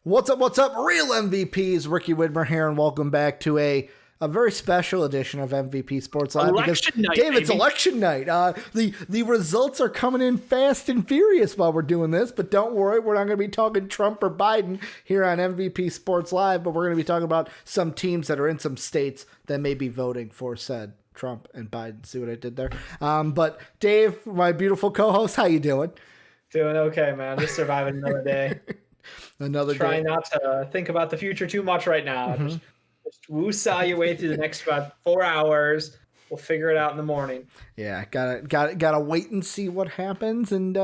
What's up, real MVPs? Ricky Widmer here, and welcome back to a very special edition of MVP Sports Live. Election night, Dave, it's baby. election night. The results are coming in fast and furious while we're doing this, but don't worry, we're not going to be talking Trump or Biden here on MVP Sports Live, but we're going to be talking about some teams that are in some states that may be voting for said Trump and Biden. See what I did there? But Dave, my beautiful co-host, how you doing? Doing okay, man. Just surviving another day. Trying not to think about the future too much right now. Mm-hmm. Just woosah your way through the next about 4 hours. We'll figure it out in the morning. Yeah, gotta wait and see what happens, and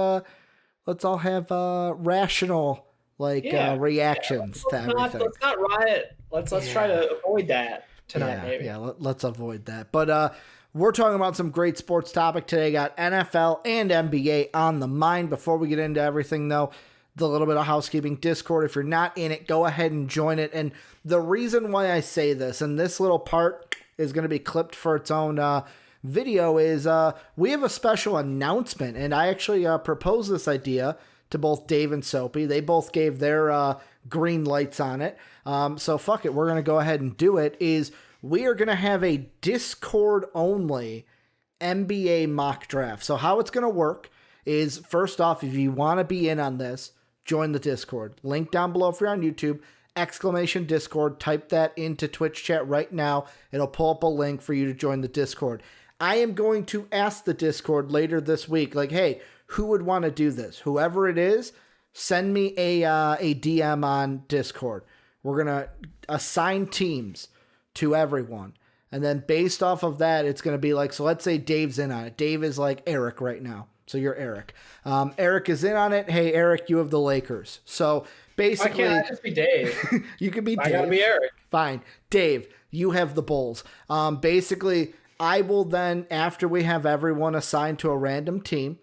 let's all have rational reactions to everything. Let's not riot. Let's try to avoid that tonight. Maybe. Yeah, let's avoid that. But we're talking about some great sports topic today. Got NFL and NBA on the mind. Before we get into everything, though, the little bit of housekeeping. Discord, if you're not in it, go ahead and join it. And the reason why I say this, and this little part is going to be clipped for its own video, is we have a special announcement. And I actually proposed this idea to both Dave and Soapy. They both gave their green lights on it. So fuck it, we're going to go ahead and do it. We are going to have a Discord only NBA mock draft. So how it's going to work is, first off, if you want to be in on this, join the Discord. Link down below if you're on YouTube, ! Discord. Type that into Twitch chat right now. It'll pull up a link for you to join the Discord. I am going to ask the Discord later this week, like, hey, who would want to do this? Whoever it is, send me a DM on Discord. We're going to assign teams to everyone. And then based off of that, it's going to be like, so let's say Dave's in on it. Dave is like Eric right now. So you're Eric. Eric is in on it. Hey, Eric, you have the Lakers. So basically, why can't I just be Dave? You could be Dave. I gotta be Eric. Fine. Dave, you have the Bulls. Basically, I will then, after we have everyone assigned to a random team,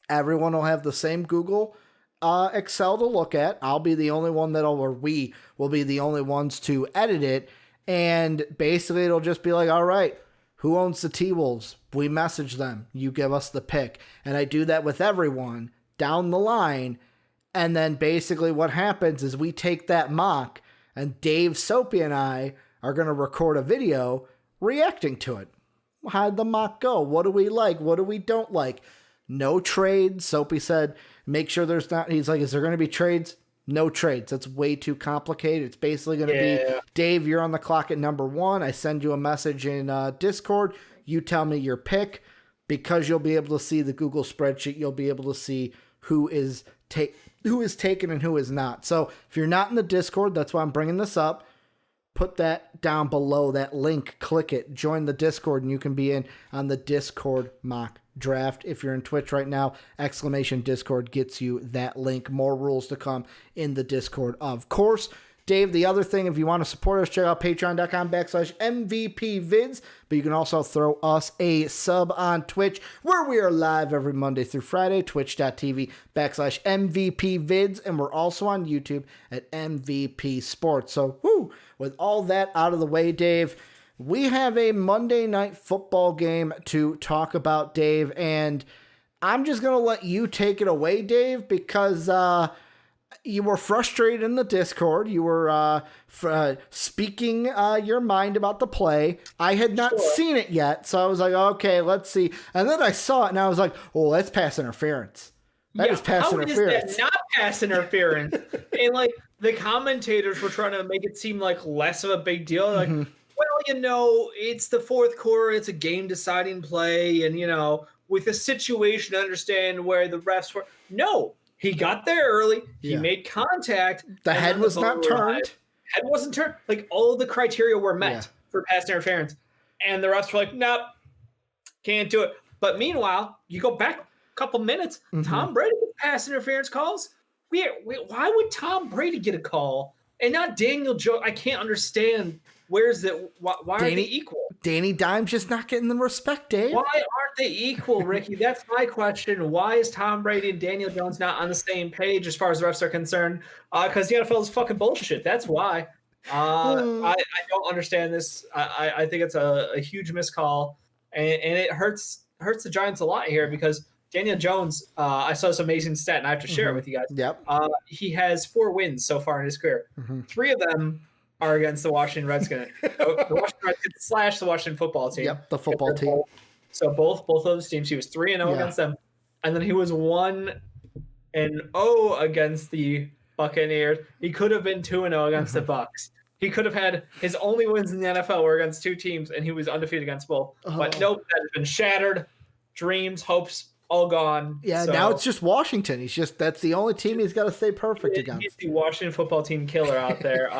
everyone will have the same Google Excel to look at. I'll be the only one we will be the only ones to edit it. And basically, it'll just be like, all right, who owns the T-Wolves? We message them. You give us the pick. And I do that with everyone down the line. And then basically what happens is we take that mock, and Dave, Soapy, and I are going to record a video reacting to it. How'd the mock go? What do we like? What do we don't like? No trades. Soapy said, make sure there's not. He's like, is there going to be trades? No trades. That's way too complicated. It's basically going to be, Dave, you're on the clock at number 1. I send you a message in Discord. You tell me your pick. Because you'll be able to see the Google spreadsheet, you'll be able to see who is taken and who is not. So if you're not in the Discord, that's why I'm bringing this up. Put that down below, that link, click it, join the Discord, and you can be in on the Discord mock draft. If you're in Twitch right now, ! Discord gets you that link. More rules to come in the Discord, of course. Dave, the other thing, if you want to support us, check out patreon.com/MVPvids, but you can also throw us a sub on Twitch, where we are live every Monday through Friday, twitch.tv/MVPvids, and we're also on YouTube at MVP Sports. So, with all that out of the way, Dave, we have a Monday Night Football game to talk about, Dave, and I'm just going to let you take it away, Dave, because you were frustrated in the Discord. You were speaking your mind about the play. I had not seen it yet, so I was like, okay, let's see. And then I saw it, and I was like, oh, that's pass interference. That is pass interference. How is that not pass interference? And, the commentators were trying to make it seem like less of a big deal. Like, well, it's the fourth quarter. It's a game-deciding play. And, with a situation, understand where the refs were. No. He got there early. He made contact. The head was not turned. Head wasn't turned. All the criteria were met for pass interference. And the refs were like, nope, can't do it. But meanwhile, you go back a couple minutes, Tom Brady gets pass interference calls. Why would Tom Brady get a call and not Daniel Jones? I can't understand. Why are they equal? Danny Dimes just not getting the respect, Dave. Why aren't they equal, Ricky? That's my question. Why is Tom Brady and Daniel Jones not on the same page as far as the refs are concerned? Because the NFL is fucking bullshit. That's why. I don't understand this. I think it's a huge miscall, and it hurts the Giants a lot here because Daniel Jones, I saw this amazing stat, and I have to share it with you guys. Yep. He has 4 wins so far in his career. 3 of them are against the Washington Redskins. The Washington Redskins / the Washington football team. Yep, the football team. So both of those teams, he was 3-0 against them. And then he was 1-0 against the Buccaneers. He could have been 2-0 against the Bucs. He could have had his only wins in the NFL were against 2 teams, and he was undefeated against both. But nope, that has been shattered. Dreams, hopes, all gone. Yeah, so, now it's just Washington. That's the only team he's got to stay perfect against. He's the Washington football team killer out there,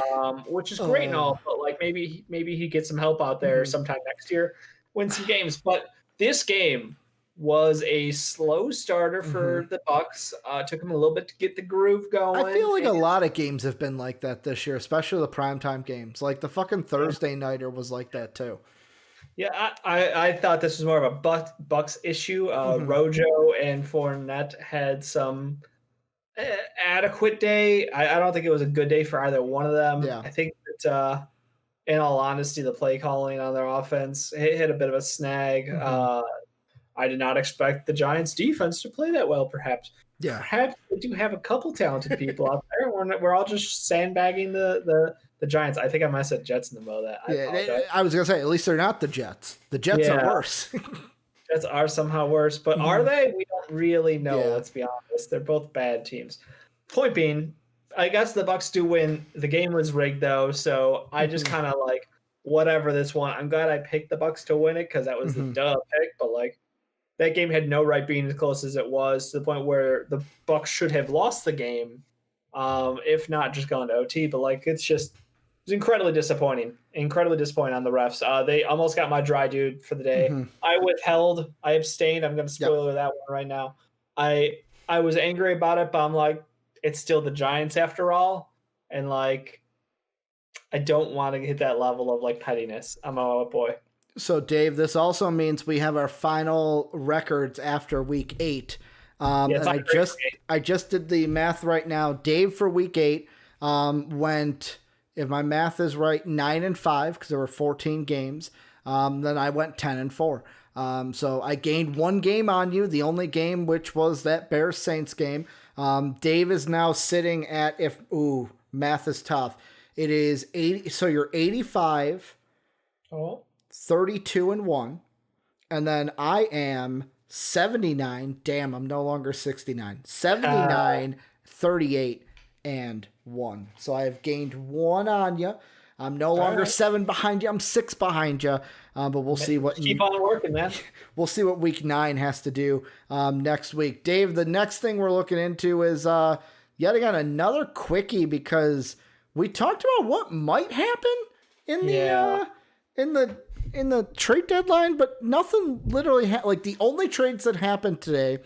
which is great and all, but like maybe he gets some help out there sometime next year, win some games. But this game was a slow starter for the Bucs. Took him a little bit to get the groove going. I feel like a lot of games have been like that this year, especially the primetime games. Like the fucking Thursday nighter was like that too. Yeah, I thought this was more of a Bucs issue. Rojo and Fournette had some adequate day. I don't think it was a good day for either one of them. Yeah. I think that, in all honesty, the play calling on their offense hit a bit of a snag. I did not expect the Giants' defense to play that well, perhaps. Yeah. Perhaps they do have a couple talented people out there. We're all just sandbagging the Giants. I think I might have said Jets in the middle of that. I was going to say, at least they're not the Jets. The Jets are worse. Jets are somehow worse, but are they? We don't really know, let's be honest. They're both bad teams. Point being, I guess the Bucs do win. The game was rigged, though, so I just kind of like, whatever this one. I'm glad I picked the Bucs to win it because that was the duh pick, but like, that game had no right being as close as it was, to the point where the Bucs should have lost the game, if not just gone to OT. But like, it was incredibly disappointing on the refs. They almost got my dry dude for the day. I abstained. I'm going to spoil that one right now. I was angry about it, but I'm like, it's still the Giants after all, and like, I don't want to hit that level of like pettiness. I'm a boy. So, Dave, this also means we have our final records after week 8. I just did the math right now. Dave for week 8 went, if my math is right, 9-5 because there were 14 games. Then I went 10-4. So I gained 1 game on you, the only game which was that Bears Saints game. Dave is now sitting at, math is tough. It is 80. So you're 85. 32-1, and then I am 79. Damn, I'm no longer 69. 79, 38, and 1. So I have gained 1 on you. I'm no longer 7 behind you. I'm 6 behind you. But we'll see what. Keep on working, man. We'll see what week 9 has to do next week. Dave, the next thing we're looking into is yet again another quickie, because we talked about what might happen in the trade deadline, but nothing literally like the only trades that happened today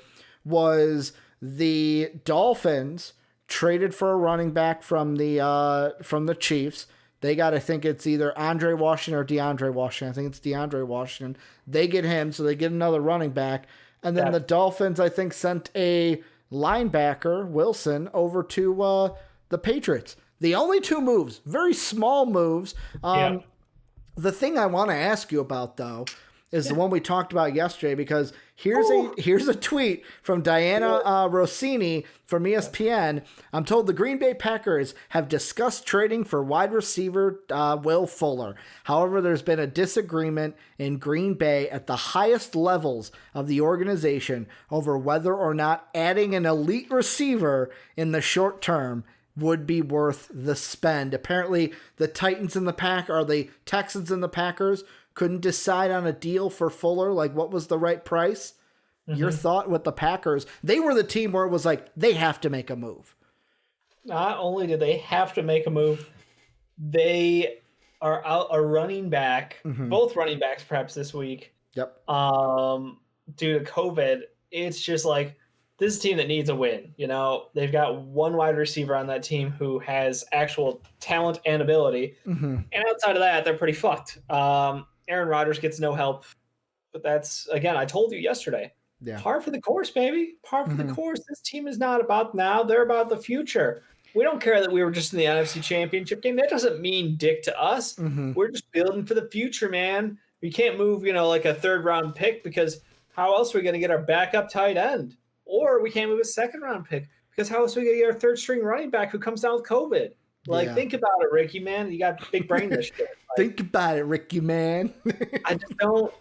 was the Dolphins traded for a running back from the Chiefs. They got, I think it's either Andre Washington or DeAndre Washington. I think it's DeAndre Washington. They get him, so they get another running back. And then the Dolphins, I think, sent a linebacker, Wilson, over to the Patriots. The only 2 moves, very small moves. The thing I want to ask you about, though, is the one we talked about yesterday, because here's a tweet from Diana Rossini from ESPN. I'm told the Green Bay Packers have discussed trading for wide receiver Will Fuller. However, there's been a disagreement in Green Bay at the highest levels of the organization over whether or not adding an elite receiver in the short term would be worth the spend. Apparently, the Texans and the Packers couldn't decide on a deal for Fuller, like what was the right price. Your thought with the Packers? They were the team where it was like, they have to make a move. Not only did they have to make a move, they are out a running back, both running backs perhaps this week. Yep. Due to COVID, it's just like, this is a team that needs a win. You know, they've got 1 wide receiver on that team who has actual talent and ability. And outside of that, they're pretty fucked. Aaron Rodgers gets no help. But that's, again, I told you yesterday, par for the course, baby. Par for the course. This team is not about now. They're about the future. We don't care that we were just in the NFC Championship game. That doesn't mean dick to us. We're just building for the future, man. We can't move, like a 3rd-round pick, because how else are we going to get our backup tight end? Or we can't move a second-round pick because how else are we going to get our third-string running back who comes down with COVID? Like, think about it, Ricky, man. You got big brain this shit. Like, think about it, Ricky, man. I just don't.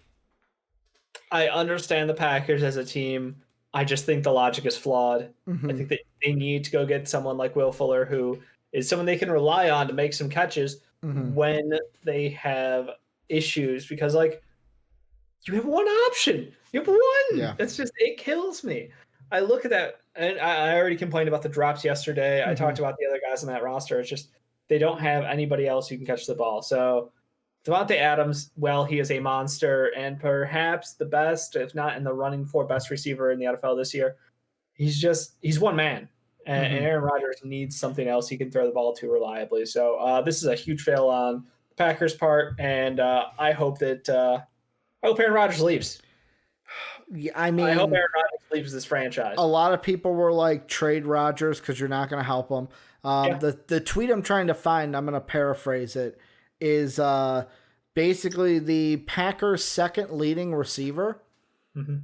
I understand the Packers as a team. I just think the logic is flawed. I think that they need to go get someone like Will Fuller, who is someone they can rely on to make some catches when they have issues. Because, like, you have one option. You have one. Yeah. It's just, it kills me. I look at that, and I already complained about the drops yesterday. I talked about the other guys on that roster. It's just they don't have anybody else who can catch the ball. So Devontae Adams, well, he is a monster and perhaps the best, if not in the running for best receiver in the NFL this year. He's one man, and Aaron Rodgers needs something else he can throw the ball to reliably. So this is a huge fail on the Packers' part, and I hope Aaron Rodgers leaves. Yeah, I mean, I hope Aaron Rodgers leaves this franchise. A lot of people were like, trade Rodgers because you're not going to help him. The tweet I'm trying to find, I'm going to paraphrase it, is basically the Packers' second leading receiver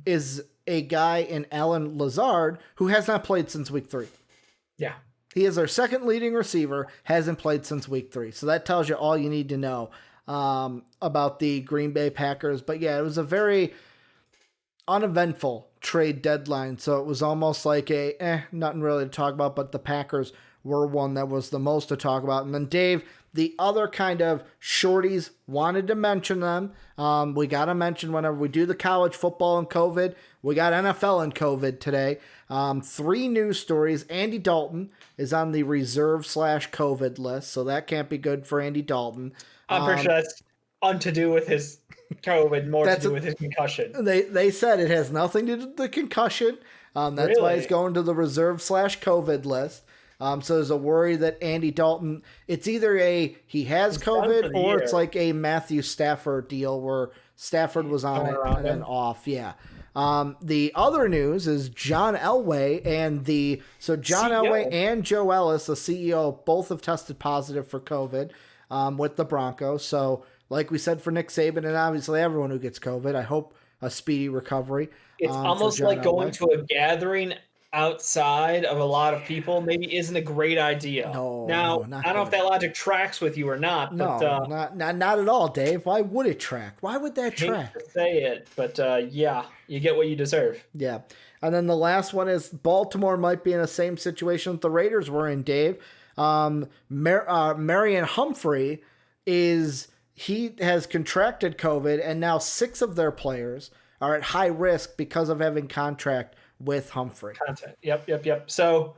is a guy in Alan Lazard who has not played since week 3. Yeah. He is our second leading receiver, hasn't played since week 3. So that tells you all you need to know about the Green Bay Packers. But yeah, it was a very uneventful trade deadline. So it was almost like nothing really to talk about, but the Packers were one that was the most to talk about. And then Dave, the other kind of shorties, wanted to mention them. We got to mention whenever we do the college football and COVID, we got NFL and COVID today. 3 news stories. Andy Dalton is on the reserve/COVID list, so that can't be good for Andy Dalton. I'm pretty sure that's to do with his COVID, more to do with his concussion. They said it has nothing to do with the concussion. That's why he's going to the reserve/COVID list. So there's a worry that Andy Dalton, it's either he has COVID or it's like a Matthew Stafford deal where Stafford was on it and then off. Yeah. The other news is John Elway and John Elway and Joe Ellis, the CEO, both have tested positive for COVID with the Broncos. So like we said for Nick Saban and obviously everyone who gets COVID, I hope a speedy recovery. It's almost like going to a gathering outside of a lot of people maybe isn't a great idea. I don't know if that logic tracks with you or not. No, but, not at all, Dave. Why would it track? Why would that track? I hate to say it, but yeah, you get what you deserve. Yeah. And then the last one is Baltimore might be in the same situation that the Raiders were in, Dave. Marion Humphrey has contracted COVID, and now 6 of their players are at high risk because of having contract with Humphrey. Yep. So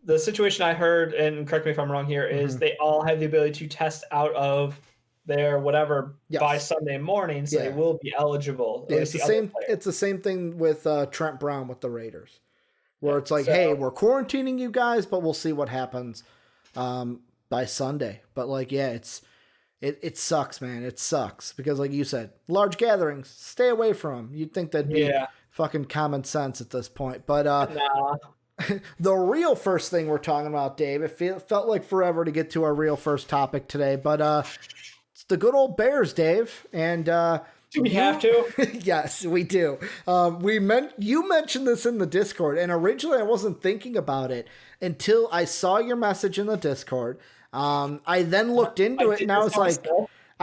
the situation I heard, and correct me if I'm wrong here, is they all have the ability to test out of their whatever by Sunday morning, so they will be eligible. Yeah, it's the same thing with Trent Brown with the Raiders, where it's like, hey, we're quarantining you guys, but we'll see what happens by Sunday. But like, yeah, it sucks, man. It sucks because, like you said, large gatherings, stay away from them. You'd think that'd be fucking common sense at this point. But the real first thing we're talking about, Dave, it felt like forever to get to our real first topic today, but it's the good old Bears, Dave. And do we have to? Yes, we do. You mentioned this in the Discord, and originally I wasn't thinking about it until I saw your message in the Discord. I then looked into it, and I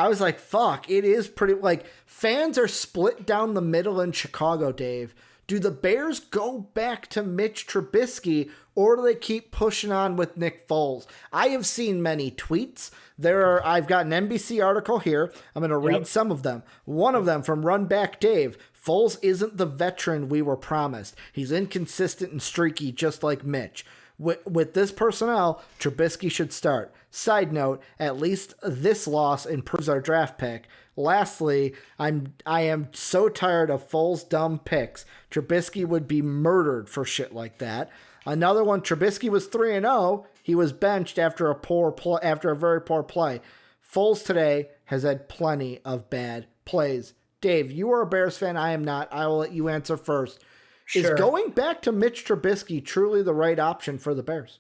was like, fuck, it is pretty, like, fans are split down the middle in Chicago, Dave. Do the Bears go back to Mitch Trubisky, or do they keep pushing on with Nick Foles? I have seen many tweets. I've got an NBC article here. I'm going to read some of them. One of them from Run Back Dave. Foles isn't the veteran we were promised. He's inconsistent and streaky, just like Mitch. With this personnel, Trubisky should start. Side note, at least this loss improves our draft pick. Lastly, I am so tired of Foles' dumb picks. Trubisky would be murdered for shit like that. Another one, Trubisky was 3-0. He was benched after a very poor play. Foles today has had plenty of bad plays. Dave, you are a Bears fan. I am not. I will let you answer first. Sure. Is going back to Mitch Trubisky truly the right option for the Bears?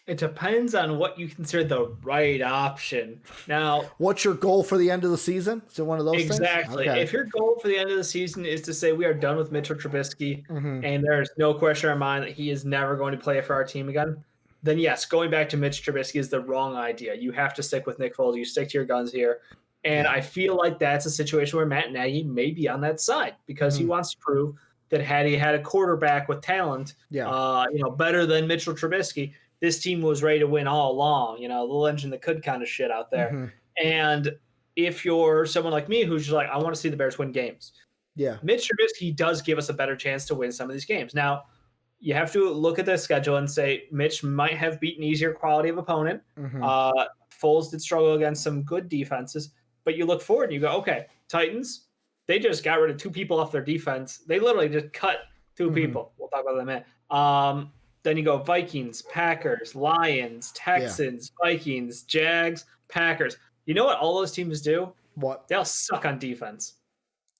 It depends on what you consider the right option. Now, what's your goal for the end of the season? Is it one of those exactly. things? Okay. If your goal for the end of the season is to say we are done with Mitchell Trubisky and there's no question in our mind that he is never going to play for our team again, then yes, going back to Mitch Trubisky is the wrong idea. You have to stick with Nick Foles. You stick to your guns here. And I feel like that's a situation where Matt Nagy may be on that side because he wants to prove that had he had a quarterback with talent, better than Mitchell Trubisky, this team was ready to win all along. The little engine that could kind of shit out there. And if you're someone like me who's just like, I want to see the Bears win games. Yeah. Mitch Trubisky does give us a better chance to win some of these games. Now, you have to look at the schedule and say Mitch might have beaten easier quality of opponent. Foles did struggle against some good defenses, but you look forward and you go, okay, Titans, they just got rid of 2 people off their defense. They literally just cut 2 people. We'll talk about that in a minute. Then you go Vikings, Packers, Lions, Texans, Vikings, Jags, Packers. You know what all those teams do? What? They'll suck on defense.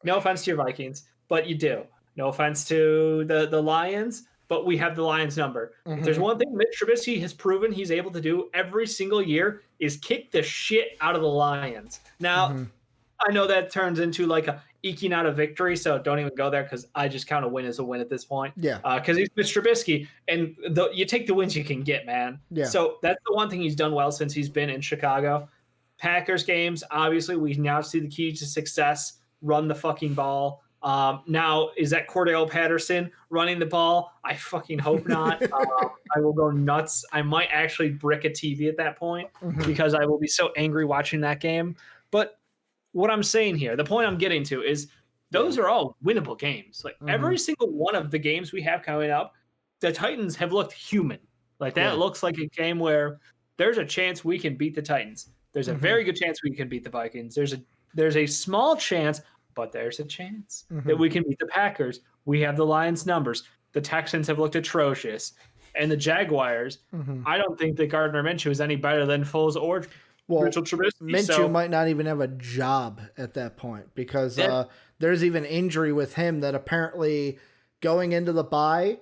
No offense to your Vikings, but you do. No offense to the Lions, but we have the Lions number. If there's one thing Mitch Trubisky has proven he's able to do every single year is kick the shit out of the Lions. Now, I know that turns into like a eking out a victory, so don't even go there because I just count a win as a win at this point. Yeah. Because he's Mitch Trubisky, and you take the wins you can get, man. Yeah. So that's the one thing he's done well since he's been in Chicago. Packers games, obviously, we now see the key to success: run the fucking ball. Now, is that Cordell Patterson running the ball? I fucking hope not. I will go nuts. I might actually brick a TV at that point because I will be so angry watching that game. But what I'm saying here, the point I'm getting to is those are all winnable games. Like every single one of the games we have coming up, the Titans have looked human. Like that looks like a game where there's a chance we can beat the Titans. There's a very good chance we can beat the Vikings. There's a small chance, but there's a chance that we can beat the Packers. We have the Lions numbers. The Texans have looked atrocious. And the Jaguars, I don't think that Gardner Minshew is any better than Foles or Mitchell Trubisky. Minshew might not even have a job at that point because there's even injury with him that apparently going into the bye,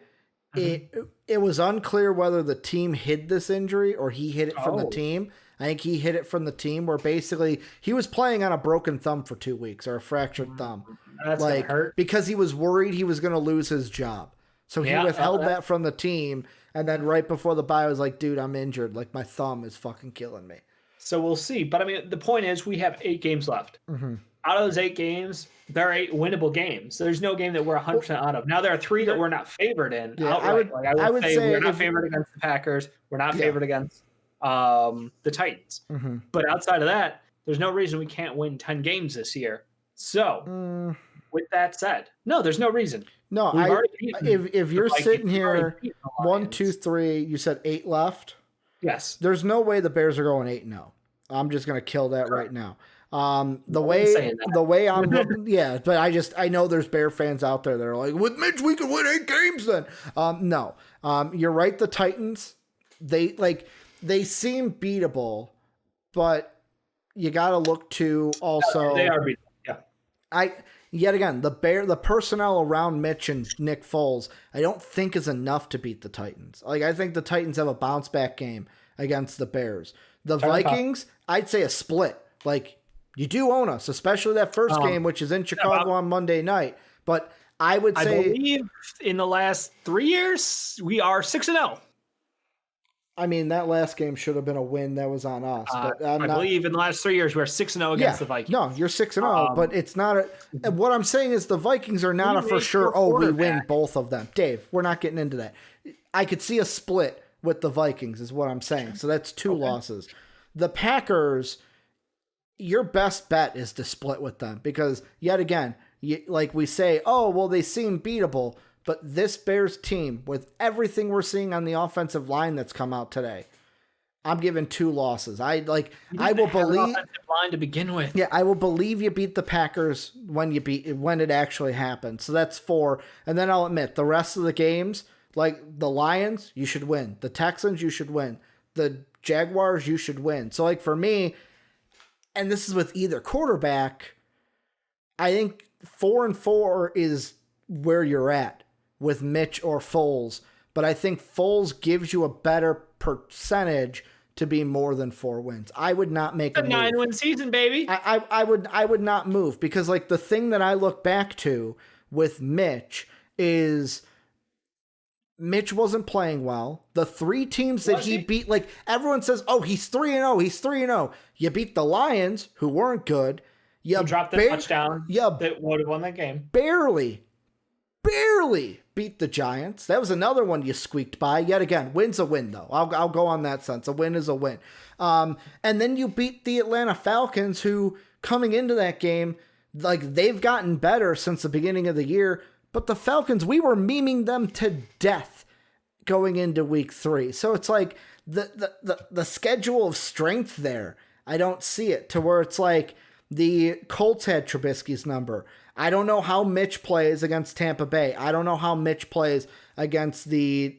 it was unclear whether the team hid this injury or he hid it from the team. I think he hit it from the team where basically he was playing on a broken thumb for 2 weeks or a fractured thumb. That's like hurt. Because he was worried he was going to lose his job. So he withheld that from the team. And then right before the bye, I was like, dude, I'm injured. Like my thumb is fucking killing me. So we'll see. But I mean, the point is we have 8 games left. Out of those 8 games, there are 8 winnable games. So there's no game that we're 100% out of. Now there are 3 that we're not favored in. Yeah, outright. I would say we're not favored against the Packers. We're not favored against the Titans. But outside of that, there's no reason we can't win 10 games this year. So with that said, no, there's no reason. No, if you're sitting here 1, 2, 3, you said 8 left. Yes. There's no way the Bears are going 8-0. I'm just going to kill that right now. The way I'm looking, but I know there's Bear fans out there that are like, with Mitch, we could win 8 games then. No. You're right. The Titans, they seem beatable, but you got to look to also. They are beatable. Yeah. Yet again, the personnel around Mitch and Nick Foles, I don't think is enough to beat the Titans. Like I think the Titans have a bounce back game against the Bears. The Vikings, I'd say a split. Like you do own us, especially that first game, which is in Chicago on Monday night. But I would say, I believe in the last 3 years we are 6-0. I mean, that last game should have been a win. That was on us. But I believe in the last 3 years we're 6-0 against the Vikings. No, you're 6-0, but it's not a. What I'm saying is the Vikings are not a for sure. Oh, we win both of them, Dave. We're not getting into that. I could see a split with the Vikings, is what I'm saying. So that's 2 losses. The Packers, your best bet is to split with them because yet again, like we say, oh well, they seem beatable. But this Bears team, with everything we're seeing on the offensive line that's come out today, I'm giving 2 losses. I will believe line to begin with. Yeah, I will believe you beat the Packers when it actually happens. So that's 4. And then I'll admit the rest of the games, like the Lions, you should win. The Texans, you should win. The Jaguars, you should win. So like for me, and this is with either quarterback, I think 4-4 is where you're at with Mitch or Foles, but I think Foles gives you a better percentage to be more than 4 wins. I would not make a 9-win season, baby. I would not move, because like the thing that I look back to with Mitch is Mitch wasn't playing well. The 3 teams that he beat, like everyone says, oh, he's 3-0, he's 3-0. You beat the Lions, who weren't good. You dropped the touchdown that would have won that game. Barely beat the Giants. That was another one you squeaked by. Yet again, win's a win, though. I'll go on that sense. A win is a win. And then you beat the Atlanta Falcons, who coming into that game, like they've gotten better since the beginning of the year. But the Falcons, we were memeing them to death going into week 3. So it's like the schedule of strength there. I don't see it to where it's like the Colts had Trubisky's number. I don't know how Mitch plays against Tampa Bay. I don't know how Mitch plays against the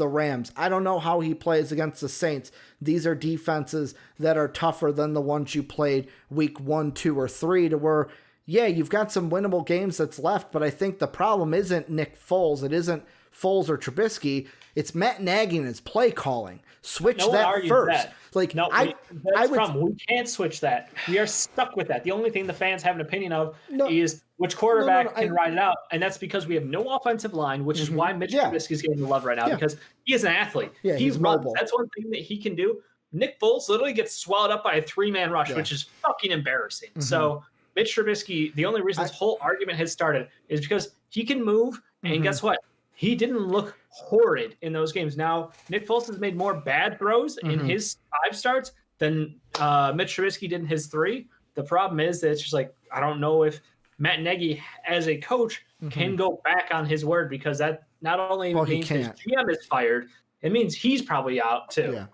Rams. I don't know how he plays against the Saints. These are defenses that are tougher than the ones you played week 1, 2, or 3, to where, yeah, you've got some winnable games that's left, but I think the problem isn't Nick Foles. It isn't Foles or Trubisky. It's Matt Nagy and his play calling. Switch that first. That. Like, no, we can't switch that. We are stuck with that. The only thing the fans have an opinion of is which quarterback can ride it out, and that's because we have no offensive line, which is why Mitch Trubisky is getting the love right now, because he is an athlete. Yeah, he runs. Mobile. That's one thing that he can do. Nick Foles literally gets swallowed up by a 3-man rush, which is fucking embarrassing. So Mitch Trubisky, the only reason this whole argument has started is because he can move, and guess what? He didn't look horrid in those games. Now, Nick Foles has made more bad throws in his 5 starts than Mitch Trubisky did in his 3. The problem is that it's just like, I don't know if Matt Nagy, as a coach, can go back on his word, because that not only means his GM is fired, it means he's probably out too. Yeah.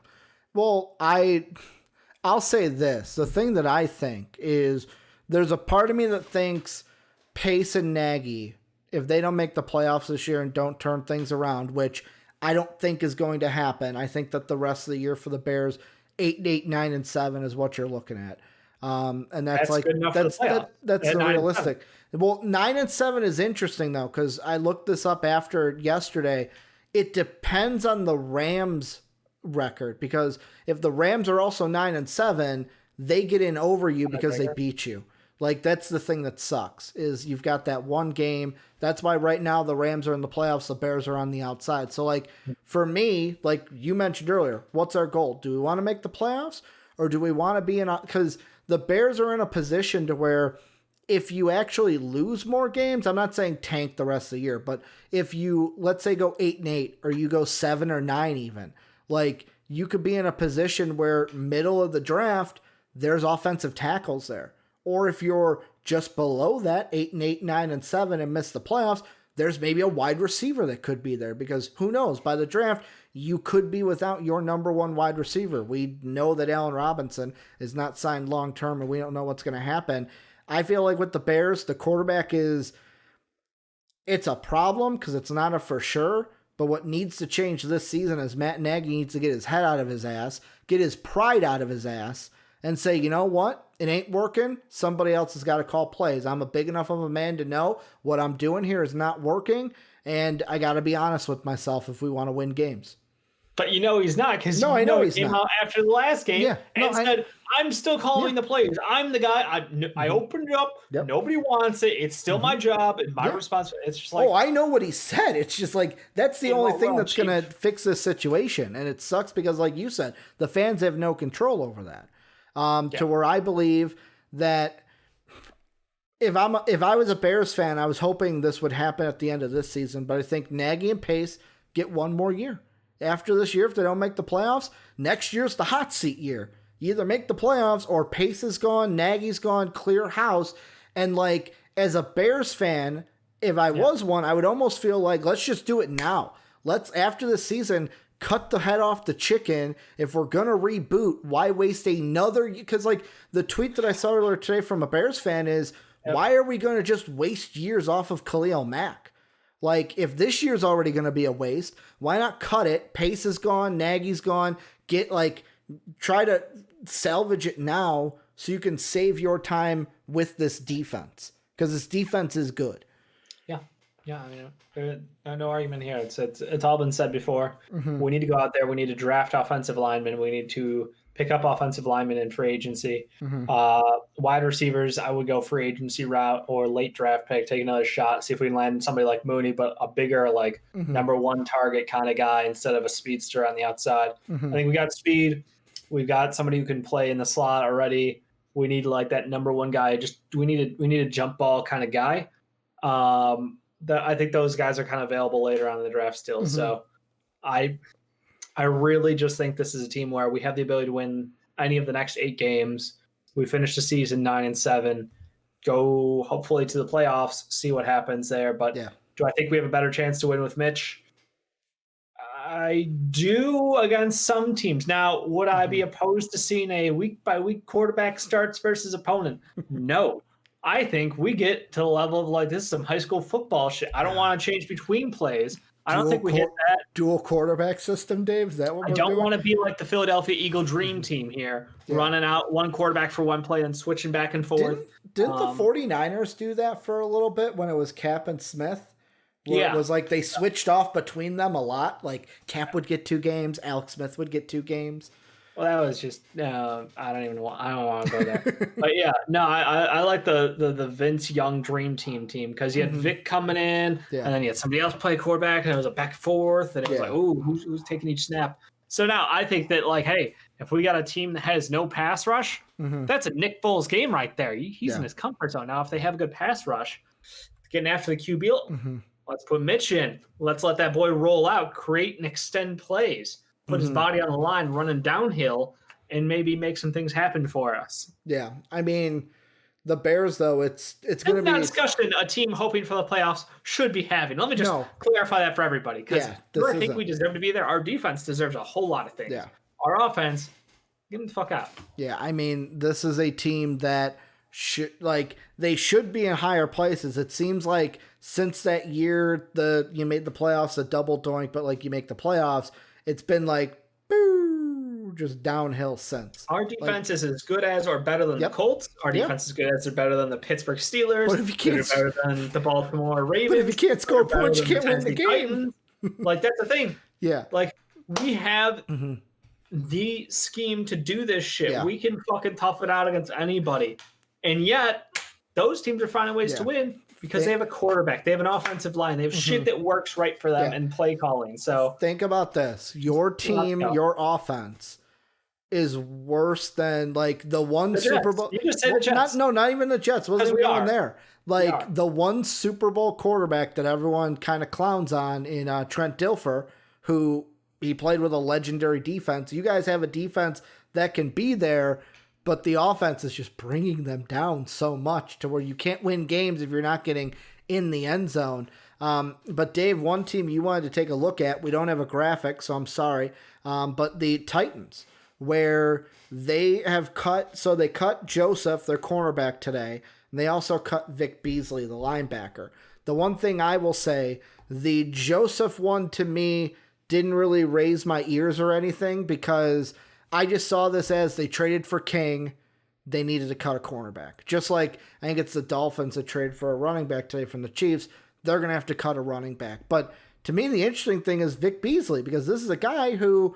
Well, I'll say this. The thing that I think is there's a part of me that thinks Pace and Nagy, if they don't make the playoffs this year and don't turn things around, which I don't think is going to happen, I think that the rest of the year for the Bears, 8-8, 9-7 is what you're looking at. And that's like that's the realistic. Well, 9-7 is interesting though, because I looked this up after yesterday. It depends on the Rams record, because if the Rams are also 9-7, they get in over you because they beat you. Like, that's the thing that sucks, is you've got that one game. That's why right now the Rams are in the playoffs, the Bears are on the outside. So, like, for me, like you mentioned earlier, what's our goal? Do we want to make the playoffs, or do we want to be in? Because the Bears are in a position to where if you actually lose more games, I'm not saying tank the rest of the year, but if you, let's say, go 8-8, or you go 7 or 9 even, like, you could be in a position where middle of the draft, there's offensive tackles there. Or if you're just below that, 8-8, 9-7, and miss the playoffs, there's maybe a wide receiver that could be there, because who knows, by the draft, you could be without your number 1 wide receiver. We know that Allen Robinson is not signed long-term, and we don't know what's going to happen. I feel like with the Bears, the quarterback it's a problem because it's not a for sure, but what needs to change this season is Matt Nagy needs to get his head out of his ass, get his pride out of his ass, and say, you know what? It ain't working. Somebody else has got to call plays. I'm a big enough of a man to know what I'm doing here is not working, and I got to be honest with myself if we want to win games. But you know he's not, because I know he's came not. out after the last game said, I'm still calling the plays. I'm the guy. I opened it up. Yep. Nobody wants it. It's still my job and my responsibility. It's just like, I know what he said. It's just like, that's the only thing that's going to fix this situation. And it sucks because, like you said, the fans have no control over that. To where I believe that if I was a Bears fan, I was hoping this would happen at the end of this season, but I think Nagy and Pace get one more year. After this year, if they don't make the playoffs, next year's the hot seat year. You either make the playoffs or Pace is gone, Nagy's gone, clear house. And like, as a Bears fan, if I was one, I would almost feel like, let's just do it now. Let's, after the season, cut the head off the chicken. If we're going to reboot, why waste another? Because like the tweet that I saw earlier today from a Bears fan is, why are we going to just waste years off of Khalil Mack? Like, if this year's already going to be a waste, why not cut it? Pace is gone, Nagy's gone. Try to salvage it now so you can save your time with this defense, because this defense is good. Yeah. Yeah, I mean, there's no argument here. It's all been said before. Mm-hmm. We need to go out there. We need to draft offensive linemen. We need to pick up offensive linemen in free agency. Mm-hmm. Wide receivers, I would go free agency route or late draft pick, take another shot, see if we can land somebody like Mooney, but a bigger, like Mm-hmm. number one target kind of guy instead of a speedster on the outside. Mm-hmm. I think we got speed. We've got somebody who can play in the slot already. We need like that number one guy. We need a jump ball kind of guy. I think those guys are kind of available later on in the draft still. Mm-hmm. So I really just think this is a team where we have the ability to win any of the next 8 games. We finish the season 9-7, go hopefully to the playoffs, see what happens there. But do I think we have a better chance to win with Mitch? I do against some teams. Now, would I be opposed to seeing a week-by-week quarterback starts versus opponent? No. I think we get to the level of like, this is some high school football shit. I don't want to change between plays. I don't think we hit that. Dual quarterback system, Dave? Is that what I don't want to be like the Philadelphia Eagle dream team here, running out one quarterback for one play and switching back and forth. Didn't the 49ers do that for a little bit when it was Cap and Smith? Where it was like they switched off between them a lot. Like Cap would get 2 games, Alex Smith would get 2 games. Well, that was just I don't want to go there. But yeah, no, I like the Vince Young dream team because you had Vic coming in, and then you had somebody else play quarterback, and it was a back and forth, and it was like, oh, who's taking each snap? So now I think that like, hey, if we got a team that has no pass rush, that's a Nick Foles game right there. He's in his comfort zone now. If they have a good pass rush, getting after the QB, let's put Mitch in. Let's let that boy roll out, create and extend plays. Put his body on the line, running downhill, and maybe make some things happen for us. Yeah, I mean, the Bears though, it's going to be a discussion a team hoping for the playoffs should be having. Let me just clarify that for everybody, because I think we deserve to be there. Our defense deserves a whole lot of things. Yeah, our offense, get them the fuck out. Yeah, I mean, this is a team that they should be in higher places. It seems like since that year you made the playoffs, a double doink, but like you make the playoffs. It's been like, boo, just downhill since. Our defense is as good as or better than the Colts. Our defense is good as or better than the Pittsburgh Steelers. But if you can't, better than the Baltimore Ravens. But if you can't score points, you can't win the game. Titans. Like, that's the thing. Yeah. Like, we have the scheme to do this shit. Yeah. We can fucking tough it out against anybody. And yet, those teams are finding ways to win. Because they have a quarterback, they have an offensive line, they have shit that works right for them and play calling. So think about this: your team, your offense is worse than like the one Super Bowl. You just said the Jets. Not even the Jets. Wasn't even going there. Like the one Super Bowl quarterback that everyone kind of clowns on in Trent Dilfer, who he played with a legendary defense. You guys have a defense that can be there. But the offense is just bringing them down so much to where you can't win games if you're not getting in the end zone. But Dave, one team you wanted to take a look at, we don't have a graphic, so I'm sorry, but the Titans, where they have they cut Joseph, their cornerback, today, and they also cut Vic Beasley, the linebacker. The one thing I will say, the Joseph one to me didn't really raise my ears or anything because I just saw this as they traded for King. They needed to cut a cornerback. Just like I think it's the Dolphins that traded for a running back today from the Chiefs. They're going to have to cut a running back. But to me, the interesting thing is Vic Beasley, because this is a guy who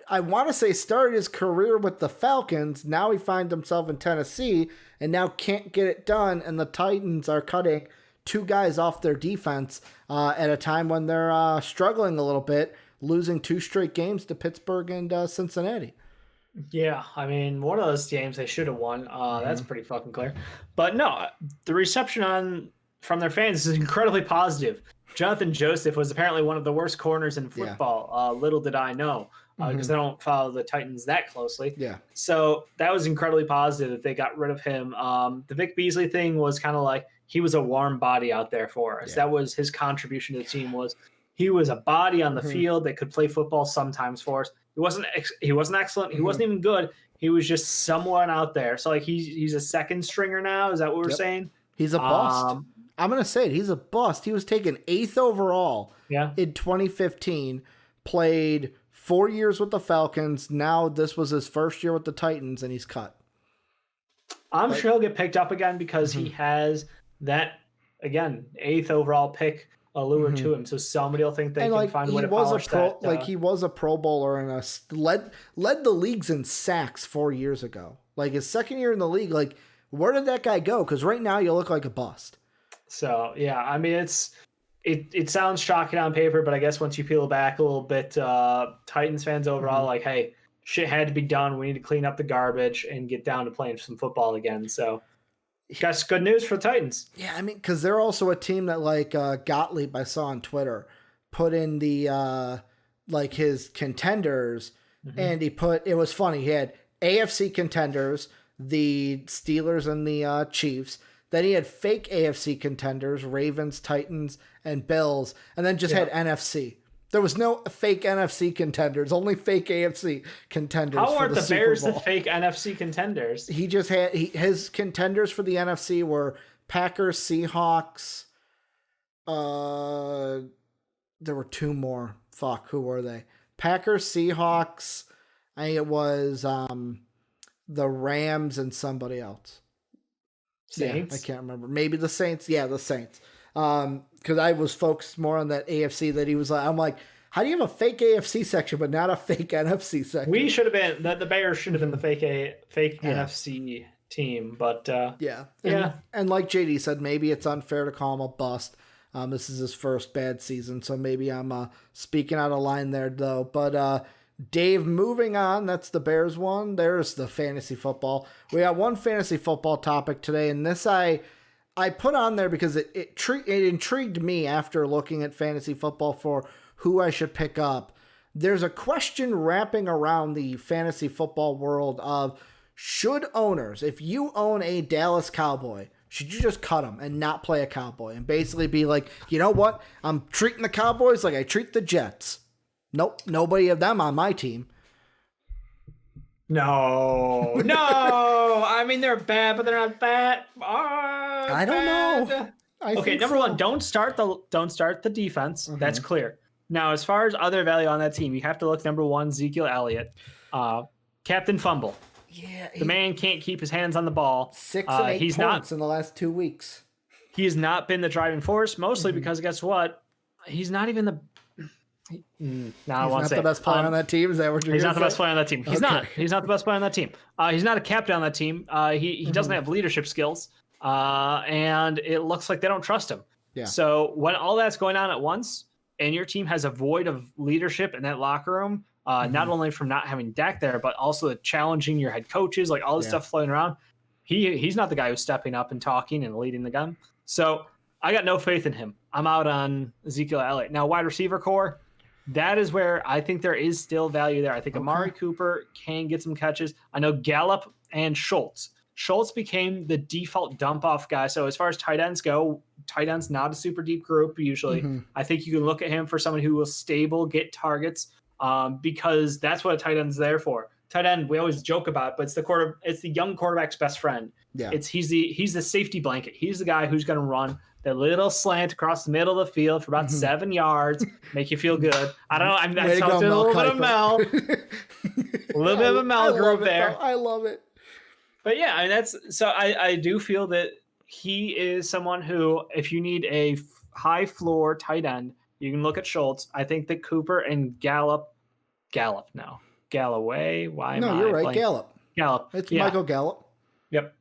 I want to say started his career with the Falcons. Now he finds himself in Tennessee and now can't get it done. And the Titans are cutting 2 guys off their defense at a time when they're struggling a little bit, losing 2 straight games to Pittsburgh and Cincinnati. Yeah, I mean, one of those games they should have won. That's pretty fucking clear. But no, the reception from their fans is incredibly positive. Jonathan Joseph was apparently one of the worst corners in football. Little did I know, because I don't follow the Titans that closely. Yeah. So that was incredibly positive that they got rid of him. The Vic Beasley thing was kind of like he was a warm body out there for us. Yeah. That was his contribution to the team. He was a body on the field that could play football sometimes for us. He wasn't excellent. He wasn't even good. He was just someone out there. So like he's a second stringer now. Is that what we're saying? He's a bust. I'm gonna say it. He's a bust. He was taken 8th overall. In 2015. Played 4 years with the Falcons. Now this was his first year with the Titans, and he's cut. I'm sure he'll get picked up again because he has that again, 8th overall pick allure to him. So somebody will think they can find a way to polish that. He was a Pro Bowler and led the leagues in sacks 4 years ago. Like his second year in the league, like where did that guy go? Because right now you look like a bust. So yeah, I mean it sounds shocking on paper, but I guess once you peel back a little bit, Titans fans overall, like, hey, shit had to be done. We need to clean up the garbage and get down to playing some football again. So, guess good news for the Titans. Yeah, I mean, because they're also a team that, like, Gottlieb, I saw on Twitter, put in the, like, his contenders, and it was funny. He had AFC contenders, the Steelers and the Chiefs. Then he had fake AFC contenders, Ravens, Titans, and Bills, and then just had NFC. There was no fake NFC contenders, only fake AFC contenders. How are the Bears Super Bowl. the fake NFC contenders? He just had his contenders for the NFC were Packers, Seahawks. There were two more. Fuck, who were they? Packers, Seahawks. I think it was the Rams and somebody else. Saints? Yeah, I can't remember. Maybe the Saints. Yeah, the Saints. Because I was focused more on that AFC that he was like, I'm like, how do you have a fake AFC section but not a fake NFC section? We should have been, the Bears should have been the fake NFC team, but yeah. And like JD said, maybe it's unfair to call him a bust. This is his first bad season, so maybe I'm speaking out of line there, though. But Dave, moving on, that's the Bears one. There's the fantasy football. We got one fantasy football topic today, and this I put on there because it intrigued me after looking at fantasy football for who I should pick up. There's a question wrapping around the fantasy football world of should owners, if you own a Dallas Cowboy, should you just cut them and not play a Cowboy and basically be like, you know what? I'm treating the Cowboys like I treat the Jets. Nope, nobody of them on my team. No. I mean, they're bad, but they're not that. I don't know. Okay, number one, don't start the defense. That's clear. Now, as far as other value on that team, you have to look number one, Ezekiel Elliott, Captain Fumble. Yeah, the man can't keep his hands on the ball. 6 and 8 points in the last 2 weeks. He has not been the driving force, mostly because guess what? He's not even the. He's not the best player on that team. Is that what you're He's saying? not the best player on that team. He's not. He's not the best player on that team. He's not a captain on that team. He doesn't have leadership skills, and it looks like they don't trust him. Yeah. So when all that's going on at once, and your team has a void of leadership in that locker room, not only from not having Dak there, but also challenging your head coaches, like all this stuff floating around, he's not the guy who's stepping up and talking and leading the gun. So I got no faith in him. I'm out on Ezekiel Elliott. Now, wide receiver core, that is where I think there is still value there. I think Amari Cooper can get some catches. I know Gallup and Schultz. Schultz became the default dump-off guy. So as far as tight ends go, tight ends not a super deep group usually. I think you can look at him for someone who will get targets because that's what a tight end's there for. Tight end, we always joke about, but it's the young quarterback's best friend. Yeah. He's the safety blanket. He's the guy who's going to run that little slant across the middle of the field for about 7 yards, make you feel good. I don't know. I'm a little bit of Mel. A little bit of a Mel group there. I love it. But yeah, I mean, I do feel that he is someone who, if you need a high floor tight end, you can look at Schultz. I think that Cooper and Galloway. Why am I? No, you're right. playing? Gallup. It's Michael Gallup. Yep.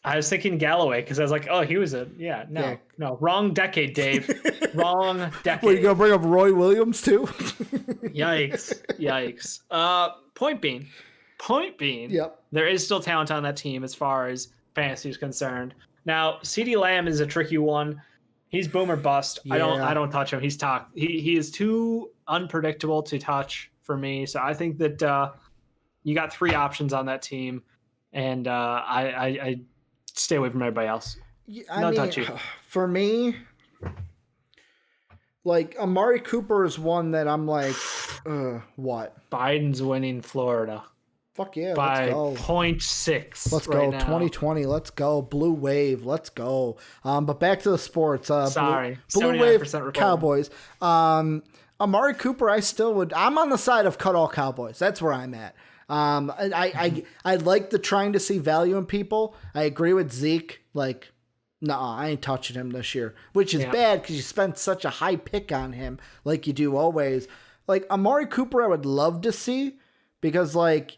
I was thinking Galloway because I was like, oh, he was no, wrong decade, Dave. Wrong decade. Were you going to bring up Roy Williams too? Yikes. Point being, yep. There is still talent on that team as far as fantasy is concerned. Now, CeeDee Lamb is a tricky one. He's boom or bust. Yeah. I don't touch him. He is too unpredictable to touch for me. So I think that you got 3 options on that team, and I stay away from everybody else. I mean, touch you. For me, like Amari Cooper is one that I'm like, what? Biden's winning Florida. Fuck yeah, by let's go. 0.6. Let's right go. now. 2020. Let's go. Blue Wave. Let's go. But back to the sports. Blue Wave Cowboys. Amari Cooper, I'm on the side of cut all Cowboys. That's where I'm at. I like the trying to see value in people. I agree with Zeke. Like, Nuh-uh, I ain't touching him this year, which is bad because you spent such a high pick on him like you do always. Like, Amari Cooper I would love to see because, like,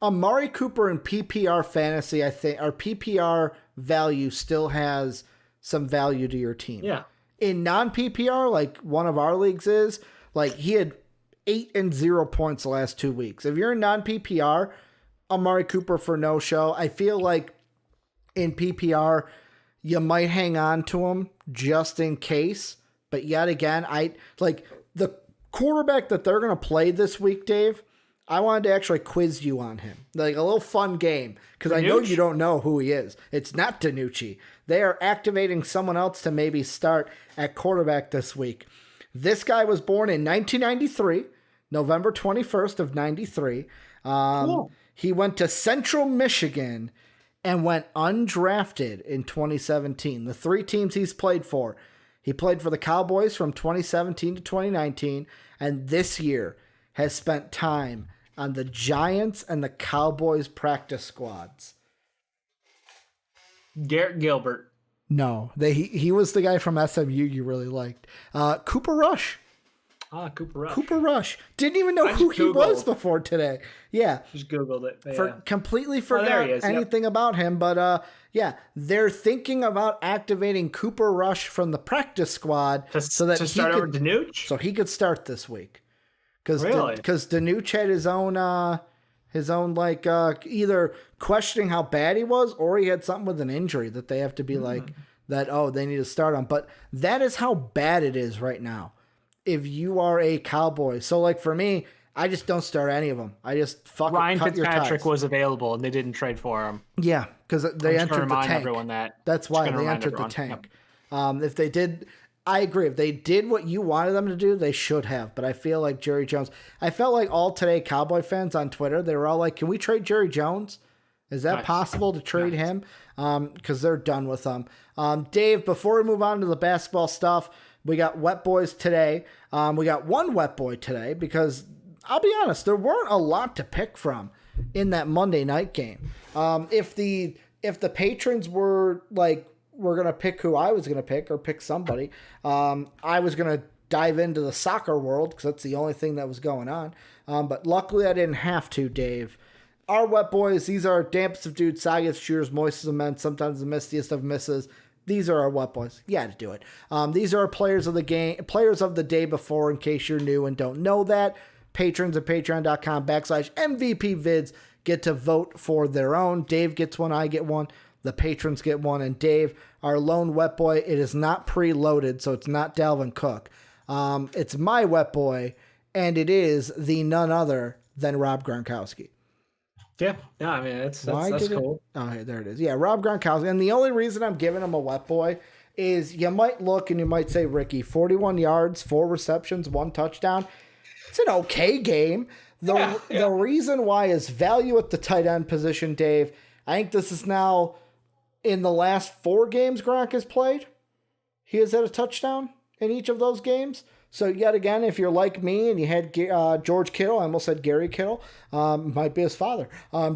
Amari Cooper in PPR fantasy, I think, or PPR value still has some value to your team. Yeah. In non-PPR, like one of our leagues is, like, he had 8 and 0 points the last 2 weeks. If you're in non-PPR, Amari Cooper for no show. I feel like in PPR, you might hang on to him just in case. But yet again, I like the quarterback that they're going to play this week, Dave. I wanted to actually quiz you on him. Like a little fun game because I know you don't know who he is. It's not DiNucci. They are activating someone else to maybe start at quarterback this week. This guy was born in 1993, November 21st of 93. Cool. He went to Central Michigan and went undrafted in 2017. The 3 teams he's played for. He played for the Cowboys from 2017 to 2019, and this year has spent time on the Giants and the Cowboys practice squads. Garrett Gilbert. No, he was the guy from SMU you really liked. Cooper Rush. Cooper Rush. Cooper Rush. Didn't even know who he was before today. Yeah. Just Googled it. Completely forgot anything about him. But they're thinking about activating Cooper Rush from the practice squad so that he could start this week. Because DiNucci had his own either questioning how bad he was or he had something with an injury that they have to be they need to start on. But that is how bad it is right now. If you are a Cowboy. So, like, for me, I just don't start any of them. I just Ryan Fitzpatrick was available, and they didn't trade for him. Yeah, because they entered the tank. Everyone that. That's why they entered the tank. Yep. If they did, I agree. If they did what you wanted them to do, they should have. But I feel like Jerry Jones. I felt like all today Cowboy fans on Twitter, they were all like, can we trade Jerry Jones? Is that possible to trade him? Because they're done with him. Dave, before we move on to the basketball stuff, we got Wet Boys today. We got one Wet Boy today because I'll be honest, there weren't a lot to pick from in that Monday night game. If the patrons were like, we're going to pick who I was going to pick or pick somebody, I was going to dive into the soccer world because that's the only thing that was going on. But luckily I didn't have to, Dave. Our Wet Boys, these are dampest of dudes, soggiest shooters, moistest of men, sometimes the mistiest of misses. These are our Wet Boys. You had to do it. These are our players of the game, players of the day before, in case you're new and don't know that. Patrons at patreon.com/MVP vids get to vote for their own. Dave gets one, I get one. The patrons get one. And Dave, our lone Wet Boy, it is not preloaded, so it's not Dalvin Cook. It's my Wet Boy, and it is the none other than Rob Gronkowski. Yeah, I mean, that's cool. Oh, hey, there it is. Yeah, Rob Gronkowski. And the only reason I'm giving him a Wet Boy is you might look and you might say, Ricky, 41 yards, 4 receptions, 1 touchdown. It's an okay game. The reason why is value at the tight end position, Dave. I think this is now in the last 4 games Gronk has played. He has had a touchdown in each of those games. So yet again, if you're like me and you had George Kittle, I almost said Gary Kittle, might be his father.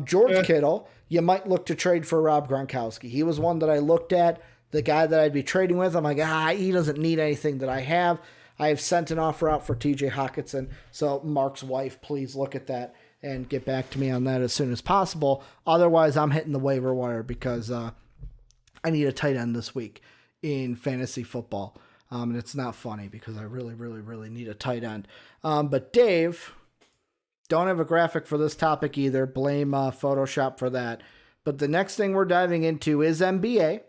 George Kittle, you might look to trade for Rob Gronkowski. He was one that I looked at, the guy that I'd be trading with. I'm like, he doesn't need anything that I have. I have sent an offer out for TJ Hawkinson. So Mark's wife, please look at that and get back to me on that as soon as possible. Otherwise, I'm hitting the waiver wire because I need a tight end this week in fantasy football. And it's not funny because I really, really, really need a tight end. But Dave, don't have a graphic for this topic either. Blame Photoshop for that. But the next thing we're diving into is NBA.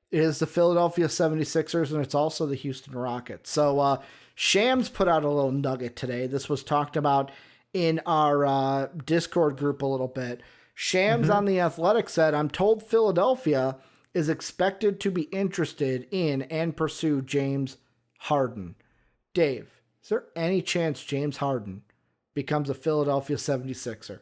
It is the Philadelphia 76ers, and it's also the Houston Rockets. So Shams put out a little nugget today. This was talked about in our Discord group a little bit. Shams on The Athletic said, I'm told Philadelphia is expected to be interested in and pursue James Harden. Dave, is there any chance James Harden becomes a Philadelphia 76er?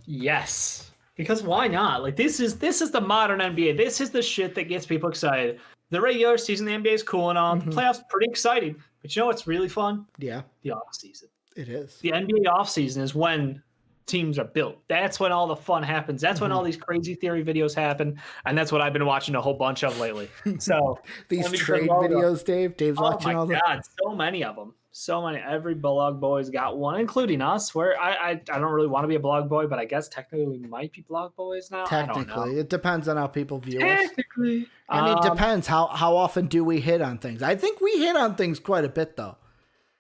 Yes. Because why not? Like this is the modern NBA. This is the shit that gets people excited. The regular season, the NBA is cool and all. The playoffs pretty exciting. But you know what's really fun? Yeah. The off season. It is. The NBA off season is when teams are built. That's when all the fun happens. That's when all these crazy theory videos happen. And that's what I've been watching a whole bunch of lately. So these trade videos, Dave's watching all the. Oh my God, so many of them. So many. Every blog boy's got one, including us, where I don't really want to be a blog boy, but I guess technically we might be blog boys now. Technically. It depends on how people view us. Technically. I mean, it depends. How often do we hit on things? I think we hit on things quite a bit, though.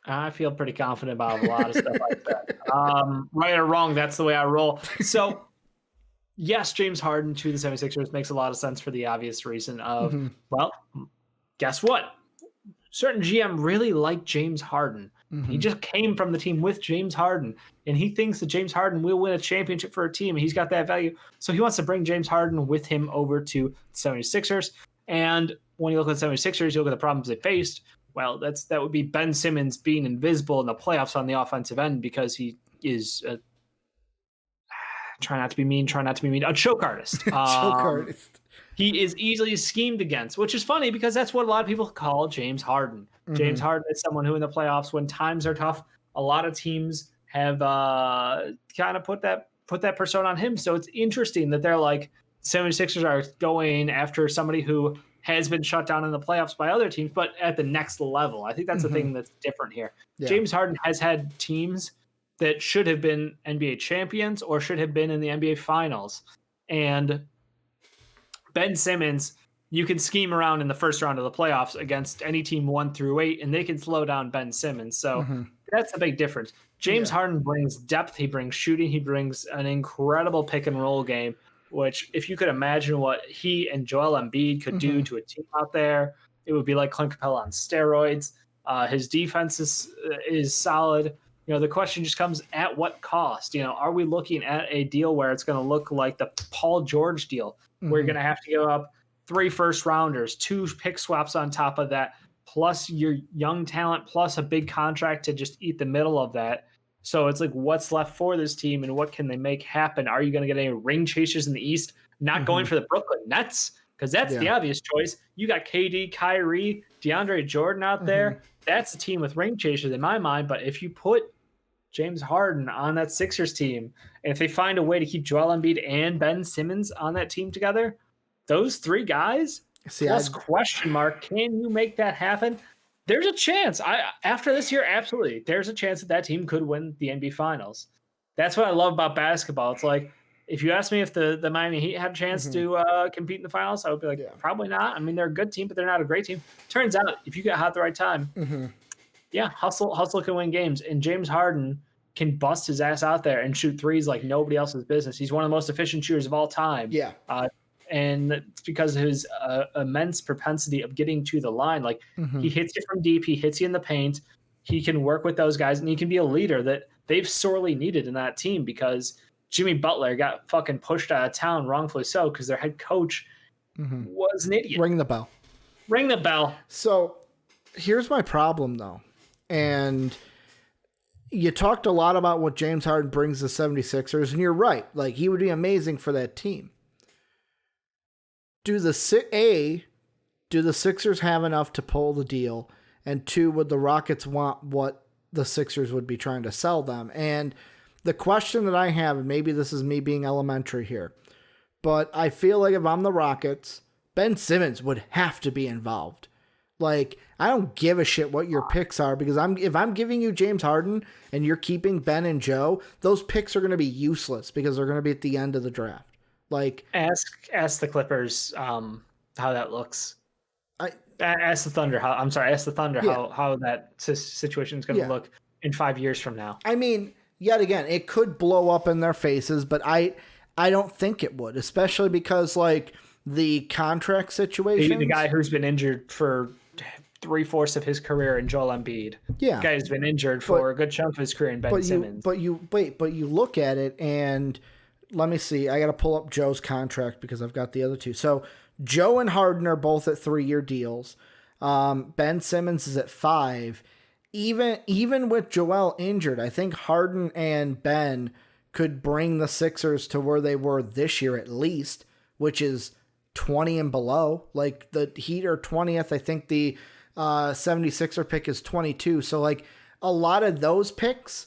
I feel pretty confident about a lot of stuff like that. Right or wrong, that's the way I roll. So, yes, James Harden to the 76ers makes a lot of sense for the obvious reason of, well, guess what? Certain GM really liked James Harden. He just came from the team with James Harden, and he thinks that James Harden will win a championship for a team, and he's got that value. So he wants to bring James Harden with him over to the 76ers. And when you look at the 76ers, you look at the problems they faced. Well, that would be Ben Simmons being invisible in the playoffs on the offensive end because he is try not to be mean, a choke artist. Choke artist. He is easily schemed against, which is funny because that's what a lot of people call James Harden. James Harden is someone who in the playoffs, when times are tough, a lot of teams have kind of put that persona on him. So it's interesting that they're like 76ers are going after somebody who has been shut down in the playoffs by other teams, but at the next level. I think that's the thing that's different here. Yeah. James Harden has had teams that should have been NBA champions or should have been in the NBA finals. And Ben Simmons, you can scheme around in the first round of the playoffs against any team 1 through 8, and they can slow down Ben Simmons. So that's a big difference. James Harden brings depth. He brings shooting. He brings an incredible pick and roll game, which if you could imagine what he and Joel Embiid could do to a team out there, it would be like Clint Capella on steroids. His defense is solid. You know, the question just comes at what cost? You know, are we looking at a deal where it's going to look like the Paul George deal, where you're going to have to give up 3 first-rounders, 2 pick swaps on top of that, plus your young talent, plus a big contract to just eat the middle of that? So it's like, what's left for this team and what can they make happen? Are you going to get any ring chasers in the East? Not going for the Brooklyn Nets, because that's the obvious choice. You got KD, Kyrie, DeAndre Jordan out there. That's a team with ring chasers in my mind. But if you put James Harden on that Sixers team, and if they find a way to keep Joel Embiid and Ben Simmons on that team together, those 3 guys, plus question mark, can you make that happen? There's a chance. After this year, absolutely. There's a chance that team could win the NBA Finals. That's what I love about basketball. It's like, if you ask me if the Miami Heat had a chance to compete in the finals, I would be like, probably not. I mean, they're a good team, but they're not a great team. Turns out, if you get hot at the right time, hustle can win games. And James Harden can bust his ass out there and shoot threes like nobody else's business. He's one of the most efficient shooters of all time. Yeah. And it's because of his immense propensity of getting to the line. Like, he hits you from deep, he hits you in the paint, he can work with those guys, and he can be a leader that they've sorely needed in that team because Jimmy Butler got fucking pushed out of town, wrongfully so, because their head coach was an idiot. Ring the bell. So here's my problem, though. And you talked a lot about what James Harden brings to 76ers, and you're right. Like, he would be amazing for that team. Do the Sixers have enough to pull the deal? And 2, would the Rockets want what the Sixers would be trying to sell them? And the question that I have, and maybe this is me being elementary here, but I feel like if I'm the Rockets, Ben Simmons would have to be involved. Like, I don't give a shit what your picks are, because if I'm giving you James Harden and you're keeping Ben and Joe, those picks are going to be useless because they're going to be at the end of the draft. Like, ask the Clippers how that looks. Ask the Thunder how that situation is going to look in 5 years from now. I mean, yet again, it could blow up in their faces, but I don't think it would, especially because, like, the contract situation. The guy who's been injured for 3/4 of his career in Joel Embiid. Yeah. The guy who's been injured for a good chunk of his career in Ben Simmons. But you look at it, and let me see. I got to pull up Joe's contract because I've got the other 2. So Joe and Harden are both at 3-year deals. Ben Simmons is at 5. Even with Joel injured, I think Harden and Ben could bring the Sixers to where they were this year at least, which is 20 and below. Like, the Heat are 20th. I think the 76er pick is 22. So, like, a lot of those picks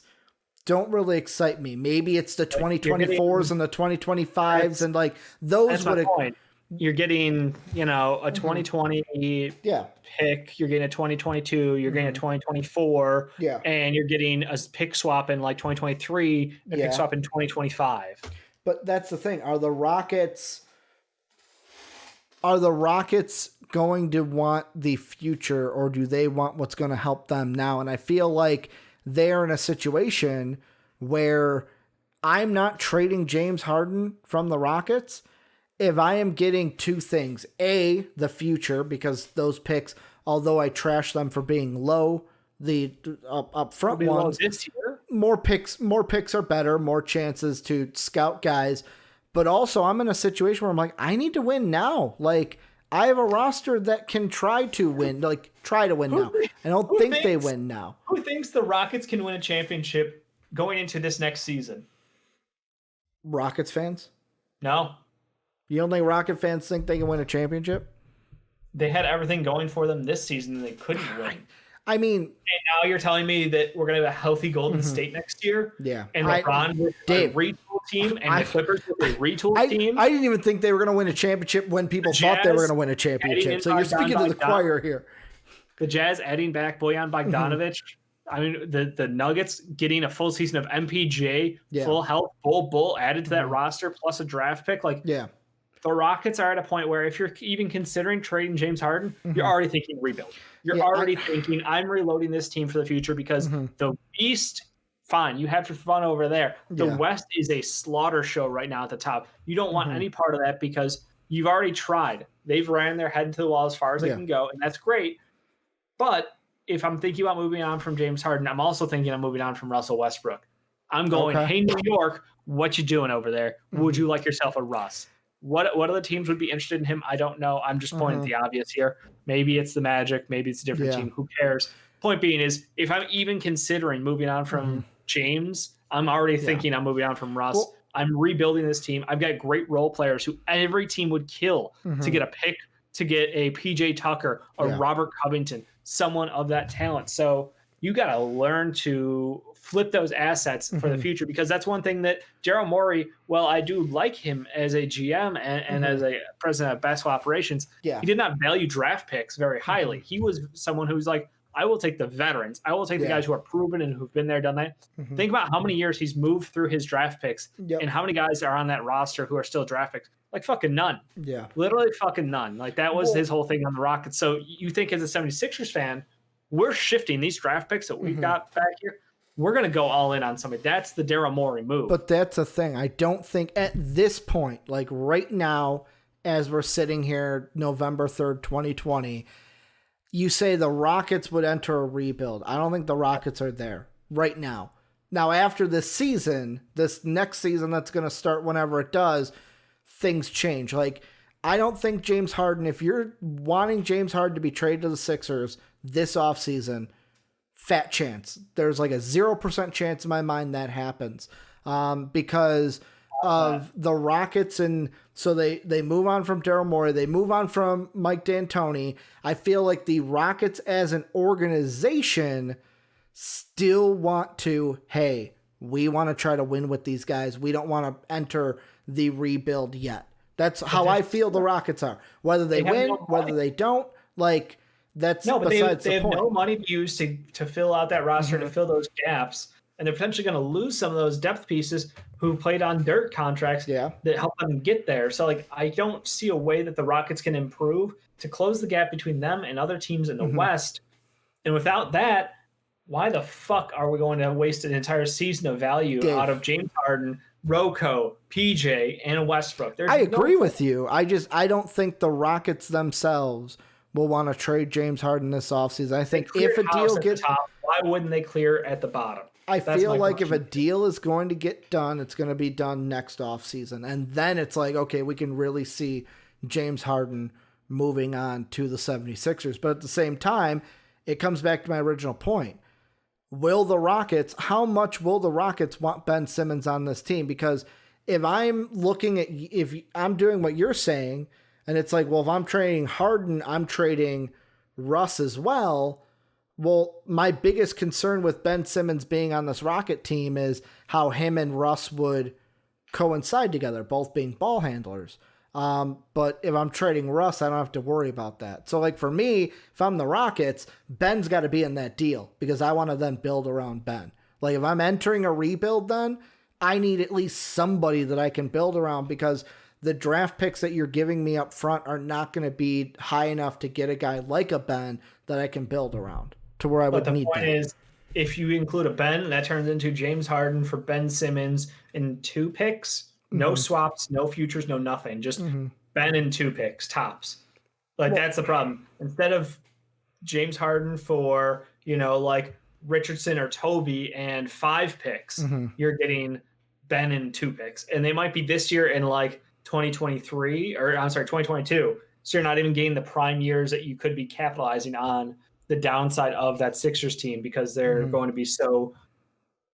don't really excite me. Maybe it's the 2024s and the 2025s and like those would. You're getting, a 2020 pick. You're getting a 2022. You're getting a 2024. Yeah. And you're getting a pick swap in like 2023, a pick swap in 2025. But that's the thing. Are the Rockets going to want the future, or do they want what's going to help them now? And I feel like they're in a situation where I'm not trading James Harden from the Rockets if I am getting two things. A, the future, because those picks, although I trash them for being low, the up front ones, this year. more picks are better, more chances to scout guys. But also I'm in a situation where I'm like, I need to win now. Like, I have a roster that can try to win now. I don't think they win now. Who thinks the Rockets can win a championship going into this next season? Rockets fans? No. You don't think Rocket fans think they can win a championship? They had everything going for them this season and they couldn't win. I mean, and now you're telling me that we're going to have a healthy Golden State next year? Yeah. And LeBron with a retool team and the Clippers with a retool team? I didn't even think they were going to win a championship when people thought they were going to win a championship. So you're speaking to the choir here. The Jazz adding back Bojan Bogdanovic. I mean, the Nuggets getting a full season of MPJ, full health, Bull added to that roster, plus a draft pick. The Rockets are at a point where if you're even considering trading James Harden, you're already thinking rebuild. You're already thinking, I'm reloading this team for the future because the East, fine, you have your fun over there. The West is a slaughter show right now at the top. You don't want any part of that because you've already tried. They've ran their head into the wall as far as they can go, and that's great. But if I'm thinking about moving on from James Harden, I'm also thinking I'm moving on from Russell Westbrook. I'm going, hey, New York, what you doing over there? Would you like yourself a Russ? What other teams would be interested in him? I don't know. I'm just pointing at the obvious here. Maybe it's the Magic. Maybe it's a different team. Who cares? Point being is, if I'm even considering moving on from James, I'm already thinking I'm moving on from Russ. Well, I'm rebuilding this team. I've got great role players who every team would kill to get a pick, to get a PJ Tucker, a Robert Covington, someone of that talent. So you got to learn to flip those assets for the future, because that's one thing that Daryl Morey, well, I do like him as a GM and as a president of basketball operations. He did not value draft picks very highly. He was someone who's like, I will take the veterans. I will take the guys who are proven and who've been there, done that. Think about how many years he's moved through his draft picks and how many guys are on that roster who are still draft picks. Like fucking none. Yeah. Literally fucking none. Like that was his whole thing on the Rockets. So you think as a 76ers fan, we're shifting these draft picks that we've got back here. We're going to go all in on somebody. That's the Daryl Morey move. But that's the thing. I don't think at this point, like right now, as we're sitting here, November 3rd, 2020, you say the Rockets would enter a rebuild. I don't think the Rockets are there right now. Now, after this season, this next season that's going to start whenever it does, things change. Like, I don't think James Harden, if you're wanting James Harden to be traded to the Sixers this offseason, fat chance. There's like a 0% chance in my mind that happens because of the Rockets. And so they move on from Daryl Morey. They move on from Mike D'Antoni. I feel like the Rockets as an organization still want to, hey, we want to try to win with these guys. We don't want to enter the rebuild yet. That's how I feel the Rockets are. Whether they win, whether they don't, like, that's besides the point. They have no money to use to fill out that roster, to fill those gaps, and they're potentially going to lose some of those depth pieces who played on dirt contracts that help them get there. So, like, I don't see a way that the Rockets can improve to close the gap between them and other teams in the West. And without that, why the fuck are we going to waste an entire season of value out of James Harden, Rocco, PJ, and Westbrook? I agree with you. I don't think the Rockets themselves will want to trade James Harden this offseason. I think if a deal gets top, why wouldn't they clear at the bottom? That's feel like question. If a deal is going to get done, it's going to be done next offseason. And then it's like, okay, we can really see James Harden moving on to the 76ers. But at the same time, it comes back to my original point. How much will the Rockets want Ben Simmons on this team? Because if I'm doing what you're saying, and it's like, well, if I'm trading Harden, I'm trading Russ as well. Well, my biggest concern with Ben Simmons being on this Rocket team is how him and Russ would coincide together, both being ball handlers. But if I'm trading Russ, I don't have to worry about that. So like for me, if I'm the Rockets, Ben's got to be in that deal because I want to then build around Ben. Like if I'm entering a rebuild, then I need at least somebody that I can build around because the draft picks that you're giving me up front are not going to be high enough to get a guy like a Ben that I can build around to where I would need that. But the point is, if you include a Ben, that turns into James Harden for Ben Simmons in 2 picks. No swaps, no futures, no nothing. Just Ben and 2 picks, tops. Like, that's the problem. Instead of James Harden for, like Richardson or Toby and 5 picks, you're getting Ben and 2 picks. And they might be this year in, like, 2022. So you're not even getting the prime years that you could be capitalizing on the downside of that Sixers team because they're going to be so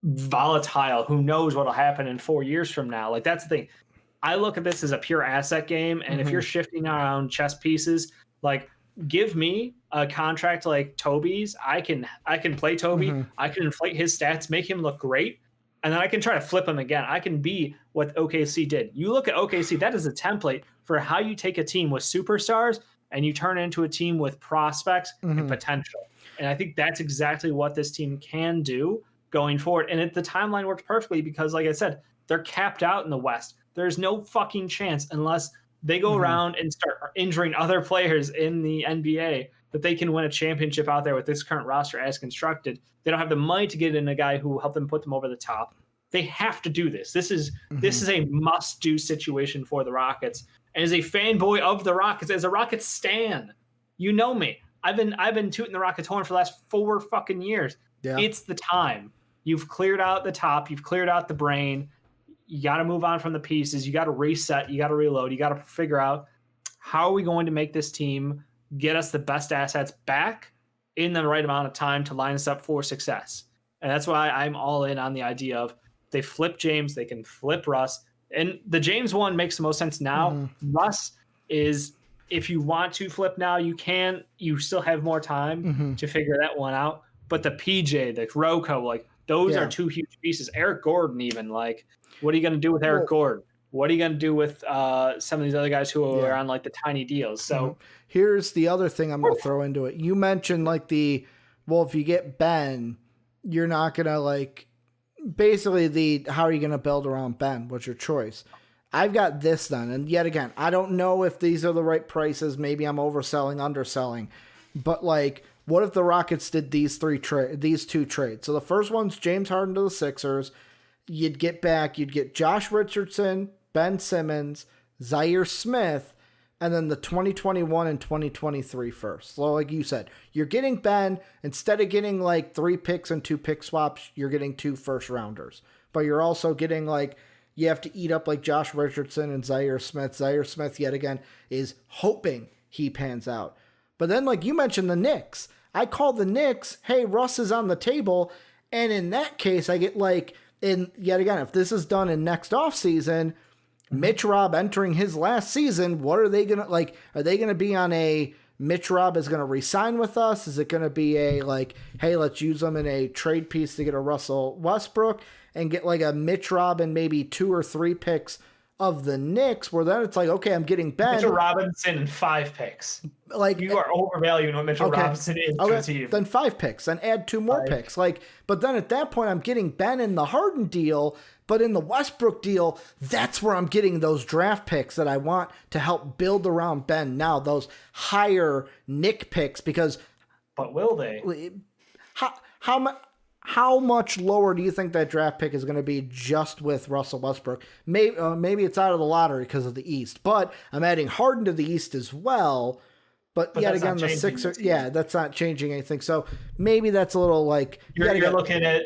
volatile. Who knows what'll happen in 4 years from now? Like, that's the thing. I look at this as a pure asset game, and if you're shifting around chess pieces, like, give me a contract like Toby's. I can play Toby. I can inflate his stats, make him look great, and then I can try to flip him again. I can be what OKC did. You look at OKC, that is a template for how you take a team with superstars and you turn it into a team with prospects and potential. And I think that's exactly what this team can do going forward. And the timeline works perfectly because, like I said, they're capped out in the West. There's no fucking chance unless they go around and start injuring other players in the NBA that they can win a championship out there with this current roster as constructed. They don't have the money to get in a guy who will help them put them over the top. They have to do this. This is a must-do situation for the Rockets. And as a fanboy of the Rockets, as a Rockets stan, you know me. I've been tooting the Rockets horn for the last 4 fucking years. Yeah. It's the time. You've cleared out the top. You've cleared out the brain. You got to move on from the pieces. You got to reset. You got to reload. You got to figure out how are we going to make this team get us the best assets back in the right amount of time to line us up for success. And that's why I'm all in on the idea of they flip James, they can flip Russ. And the James one makes the most sense now. Russ is, if you want to flip now, you can. You still have more time to figure that one out. But the PJ, the Rocco, like, those are 2 huge pieces. Eric Gordon, even, like, what are you going to do with Eric Gordon? What are you going to do with some of these other guys who are on, like, the tiny deals? So here's the other thing I'm going to throw into it. You mentioned, like, if you get Ben, you're not going to, like, basically how are you going to build around Ben? What's your choice? I've got this done. And yet again, I don't know if these are the right prices. Maybe I'm overselling, underselling. But, like, what if the Rockets did these 2 trades? So the first one's James Harden to the Sixers. You'd get Josh Richardson, Ben Simmons, Zaire Smith, and then the 2021 and 2023 first. So like you said, you're getting Ben. Instead of getting like 3 picks and 2 pick swaps, you're getting 2 first rounders. But you're also getting, like, you have to eat up like Josh Richardson and Zaire Smith. Zaire Smith, yet again, is hoping he pans out. But then, like you mentioned, the Knicks. I call the Knicks, hey, Russ is on the table. And in that case, I get, like, yet again, if this is done in next offseason, Mitch Rob entering his last season, what are they going to, like, are they going to be on a Mitch Rob is going to re-sign with us? Is it going to be a, like, hey, let's use them in a trade piece to get a Russell Westbrook and get, like, a Mitch Rob and maybe 2 or 3 picks of the Knicks, where then it's like, okay, I'm getting Ben. Mitchell Robinson and 5 picks. Like, you are overvaluing what Mitchell Robinson is to a team. Then 5 picks, then add 2 more picks. Like, but then at that point, I'm getting Ben in the Harden deal, but in the Westbrook deal, that's where I'm getting those draft picks that I want to help build around Ben now, those higher Nick picks, because. But will they? How much lower do you think that draft pick is going to be just with Russell Westbrook? Maybe it's out of the lottery because of the East, but I'm adding Harden to the East as well. But yet again, the Sixers, that's not changing anything. So maybe that's a little like you're looking at,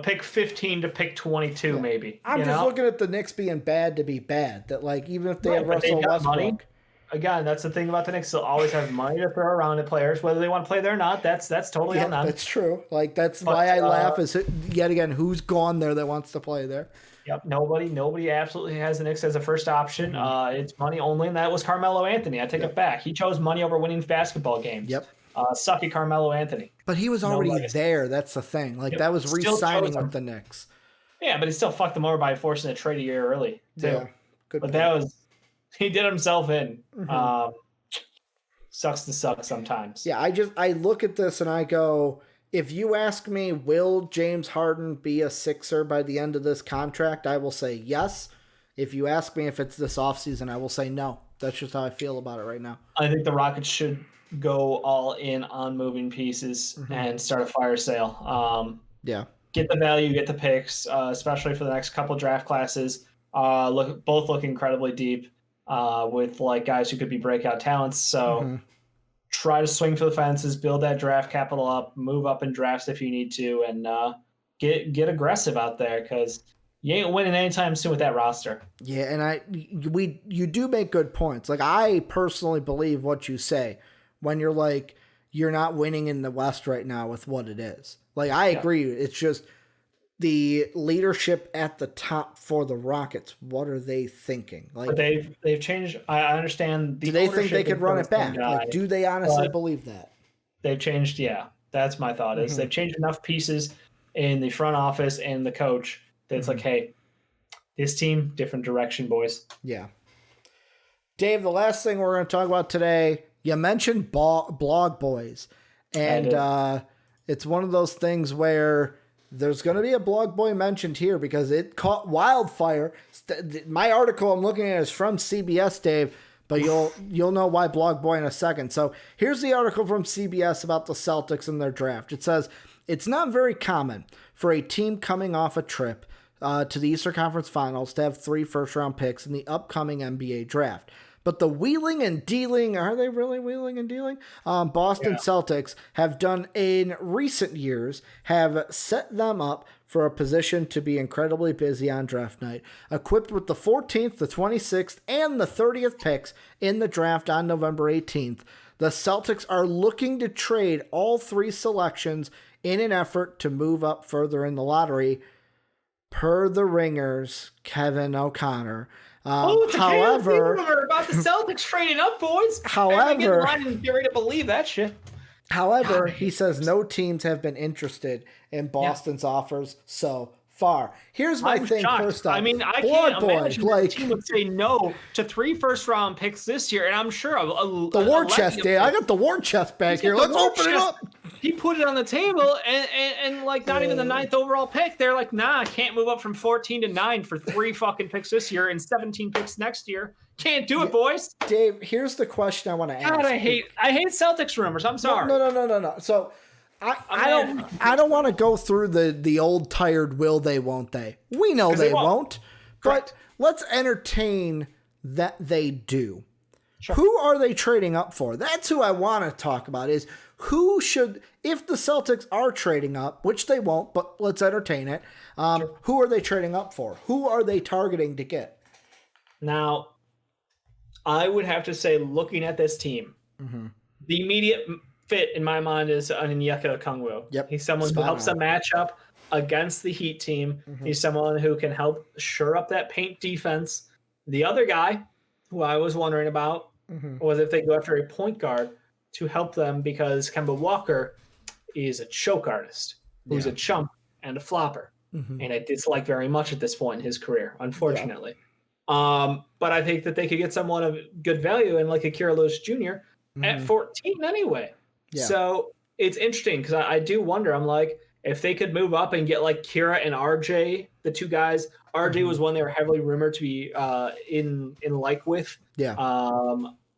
pick 15 to pick 22, maybe. I'm just looking at the Knicks being bad to be bad. That, like, even if they have Russell Westbrook. Money. Again, that's the thing about the Knicks. They'll always have money to throw around at players, whether they want to play there or not. That's totally on them. That's true. Like, that's why I laugh. Is yet again, who's gone there that wants to play there? Yep, nobody absolutely has the Knicks as a first option. It's money only, and that was Carmelo Anthony. I take it back. He chose money over winning basketball games. Yep. Sucky Carmelo Anthony. But he was already there. That's the thing. Like, that was re-signing with the Knicks. Yeah, but he still fucked them over by forcing a trade a year early, too. Yeah, good but point. He did himself in. Sucks to suck sometimes. Yeah, I look at this and I go, if you ask me, will James Harden be a Sixer by the end of this contract, I will say yes. If you ask me if it's this offseason, I will say no. That's just how I feel about it right now. I think the Rockets should go all in on moving pieces and start a fire sale. Get the value, get the picks, especially for the next couple draft classes. Both look incredibly deep with like guys who could be breakout talents. So try to swing for the fences, build that draft capital up, move up in drafts if you need to, and get aggressive out there because you ain't winning anytime soon with that roster. Yeah, and you do make good points. Like, I personally believe what you say when you're like, you're not winning in the West right now with what it is. Like, I agree. It's just the leadership at the top for the Rockets. What are they thinking? Like, but they've changed. I understand. Do they think they could run it back? Like, do they honestly believe that? They've changed. Yeah, that's my thought. Is they've changed enough pieces in the front office and the coach that it's like, hey, this team, different direction, boys. Yeah. Dave, the last thing we're going to talk about today, you mentioned Blog Boys. And it's one of those things where there's going to be a blog boy mentioned here because it caught wildfire. My article I'm looking at is from CBS, Dave, but you'll know why blog boy in a second. So here's the article from CBS about the Celtics and their draft. It says, it's not very common for a team coming off a trip to the Eastern Conference Finals to have 3 first-round picks in the upcoming NBA draft. But the wheeling and dealing, are they really wheeling and dealing? Boston Celtics have done in recent years have set them up for a position to be incredibly busy on draft night. Equipped with the 14th, the 26th, and the 30th picks in the draft on November 18th, the Celtics are looking to trade all 3 selections in an effort to move up further in the lottery, per the Ringer's Kevin O'Connor. However, about the Celtics trading up, boys. However, I get ready to believe that shit. However, he says no teams have been interested in Boston's offers so far. Here's my thing. Shocked. First off, I mean, I can't imagine the team would say no to 3 first-round picks this year, and I'm sure the war chest, Dave. I got the war chest back here. Let's open it up. He put it on the table, and like not even the 9th overall pick. They're like, nah, I can't move up from 14 to 9 for 3 fucking picks this year and 17 picks next year. Can't do it, boys. Dave, here's the question I want to ask. God, I hate Celtics rumors. I'm sorry. No. So I don't want to go through the old tired will they, won't they? We know they won't. But let's entertain that they do. Sure. Who are they trading up for? That's who I want to talk about is who should, if the Celtics are trading up, which they won't, but let's entertain it. Who are they trading up for? Who are they targeting to get? Now, I would have to say, looking at this team, the immediate fit in my mind is Onyeka Okongwu. Yep. He's someone who helps them match up against the Heat team. He's someone who can help shore up that paint defense. The other guy who I was wondering about was if they go after a point guard to help them because Kemba Walker is a choke artist who's a chump and a flopper. And I dislike very much at this point in his career, unfortunately. Yeah. But I think that they could get someone of good value and like a Kira Lewis Jr. At 14 anyway. Yeah. So it's interesting because I do wonder, I'm like, if they could move up and get like Kira and RJ, the 2 guys, RJ was one they were heavily rumored to be in like with. Yeah.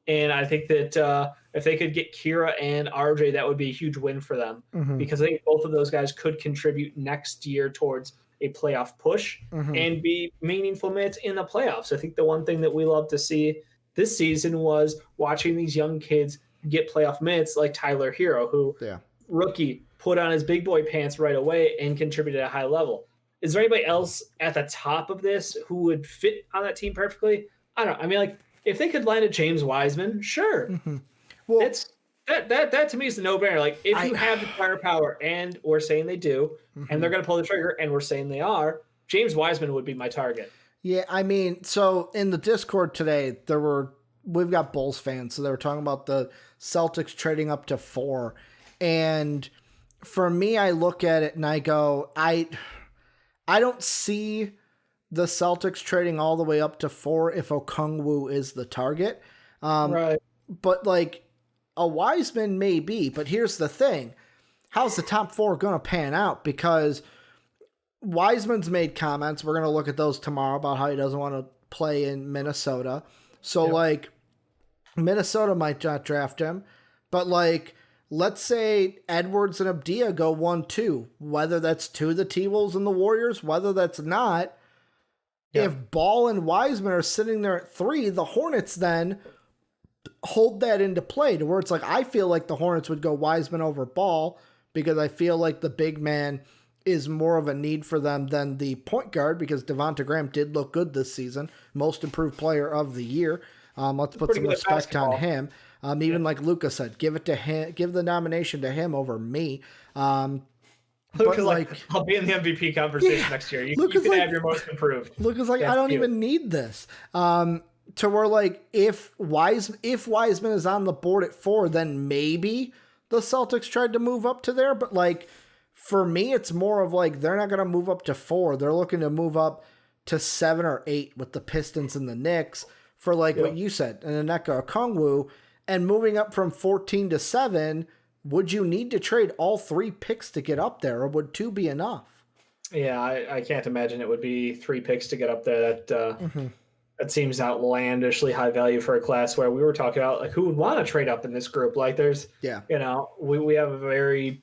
And I think that if they could get Kira and RJ, that would be a huge win for them because I think both of those guys could contribute next year towards a playoff push and be meaningful minutes in the playoffs. I think the one thing that we love to see this season was watching these young kids get playoff minutes like Tyler Hero, who rookie put on his big boy pants right away and contributed at a high level. Is there anybody else at the top of this who would fit on that team perfectly? I don't know. I mean, like, if they could land a James Wiseman, sure. Well, it's that to me is the no-brainer. Like, if you have the firepower, and we're saying they do, and they're going to pull the trigger, and we're saying they are, James Wiseman would be my target. Yeah, I mean, so in the Discord today, there were we've got Bulls fans, so they were talking about the Celtics trading up to 4. And for me, I look at it and I go, I don't see the Celtics trading all the way up to 4 if Okongwu is the target. Right. But like a Wiseman may be, but here's the thing. How's the top 4 going to pan out? Because Wiseman's made comments. We're going to look at those tomorrow about how he doesn't want to play in Minnesota. So like Minnesota might not draft him, but like, let's say Edwards and Abdia go 1-2, whether that's to the T-Wolves and the Warriors, whether that's not. If Ball and Wiseman are sitting there at 3, the Hornets then hold that into play to where it's like, I feel like the Hornets would go Wiseman over Ball because I feel like the big man is more of a need for them than the point guard because Devonta Graham did look good this season. Most improved player of the year. Let's put some respect on him. Even like Luka said, give it to him, give the nomination to him over me. Luka's like, I'll be in the MVP conversation next year. You can have your most improved. Luka's like, I don't even need this. To where like if Wiseman is on the board at 4, then maybe the Celtics tried to move up to there. But like for me, it's more of like they're not going to move up to 4. They're looking to move up to 7 or 8 with the Pistons and the Knicks for like what you said, and Onyeka Okongwu, and moving up from 14 to 7. Would you need to trade all 3 picks to get up there, or would 2 be enough? Yeah, I can't imagine it would be 3 picks to get up there. That seems outlandishly high value for a class where we were talking about like who would want to trade up in this group. Like there's, we have a very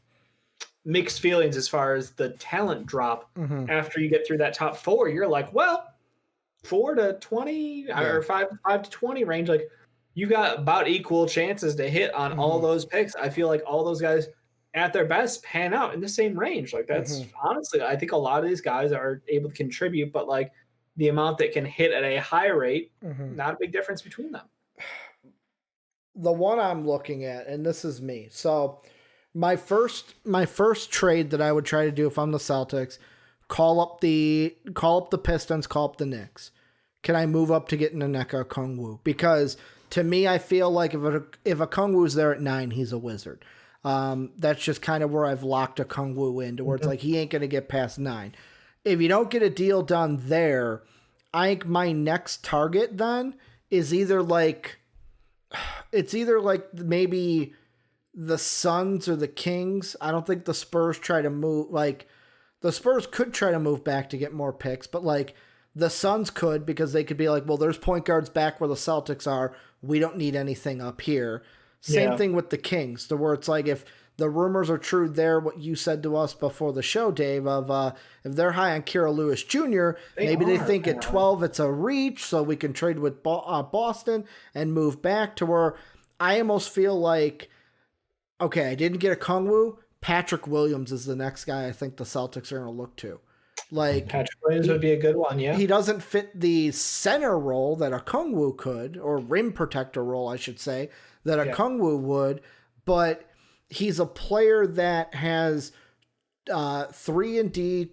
mixed feelings as far as the talent drop after you get through that top 4. You're like, well, 4 to 20 or 5 to 20 range, like you got about equal chances to hit on all those picks. I feel like all those guys at their best pan out in the same range. Like that's honestly, I think a lot of these guys are able to contribute, but like the amount that can hit at a high rate, not a big difference between them. The one I'm looking at, and this is me. So my first trade that I would try to do if I'm the Celtics, call up the Pistons, call up the Knicks. Can I move up to get Onyeka Okongwu? Because to me, I feel like if Okongwu's there at 9, he's a wizard. That's just kind of where I've locked Okongwu into, where it's like he ain't going to get past 9. If you don't get a deal done there, I think my next target then is either like maybe the Suns or the Kings. I don't think the Spurs try to move. Like the Spurs could try to move back to get more picks, but like the Suns could because they could be like, well, there's point guards back where the Celtics are. We don't need anything up here. Same thing with the Kings, to where it's like if the rumors are true there, what you said to us before the show, Dave, of if they're high on Kira Lewis Jr., they think at 12 it's a reach, so we can trade with Boston and move back to where I almost feel like, okay, I didn't get a Okongwu. Patrick Williams is the next guy I think the Celtics are going to look to. Like Patrick Williams would be a good one, yeah. He doesn't fit the center role that Okongwu could, or rim protector role, I should say, that Okongwu would, but he's a player that has 3-and-D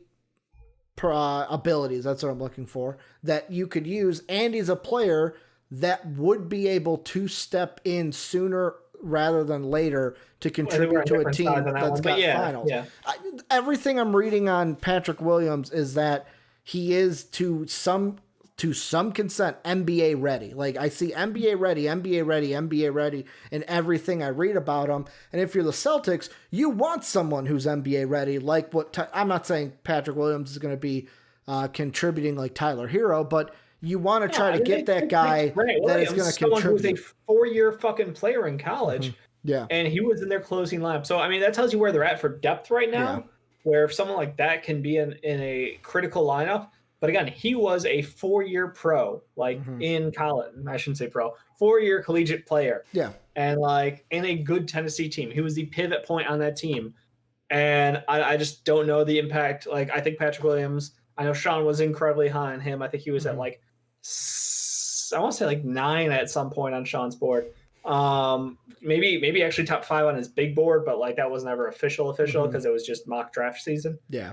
abilities. That's what I'm looking for, that you could use, and he's a player that would be able to step in sooner rather than later to contribute to a team that's got finals. Yeah. Everything I'm reading on Patrick Williams is that he is to some consent NBA ready. Like I see NBA ready in everything I read about him. And if you're the Celtics, you want someone who's NBA ready. Like I'm not saying Patrick Williams is going to be contributing like Tyler Hero, but you want to try to get that guy that is going to contribute. Someone who was a 4-year fucking player in college. Yeah. And he was in their closing lineup. So, I mean, that tells you where they're at for depth right now, where if someone like that can be in a critical lineup. But again, he was a 4-year pro, like in college. I shouldn't say pro, 4-year collegiate player. Yeah. And like in a good Tennessee team. He was the pivot point on that team. And I just don't know the impact. Like, I think Patrick Williams, I know Sean was incredibly high on him. I think he was at like, I want to say like 9 at some point on Sean's board. Maybe actually top 5 on his big board, but like that was never official because it was just mock draft season. Yeah.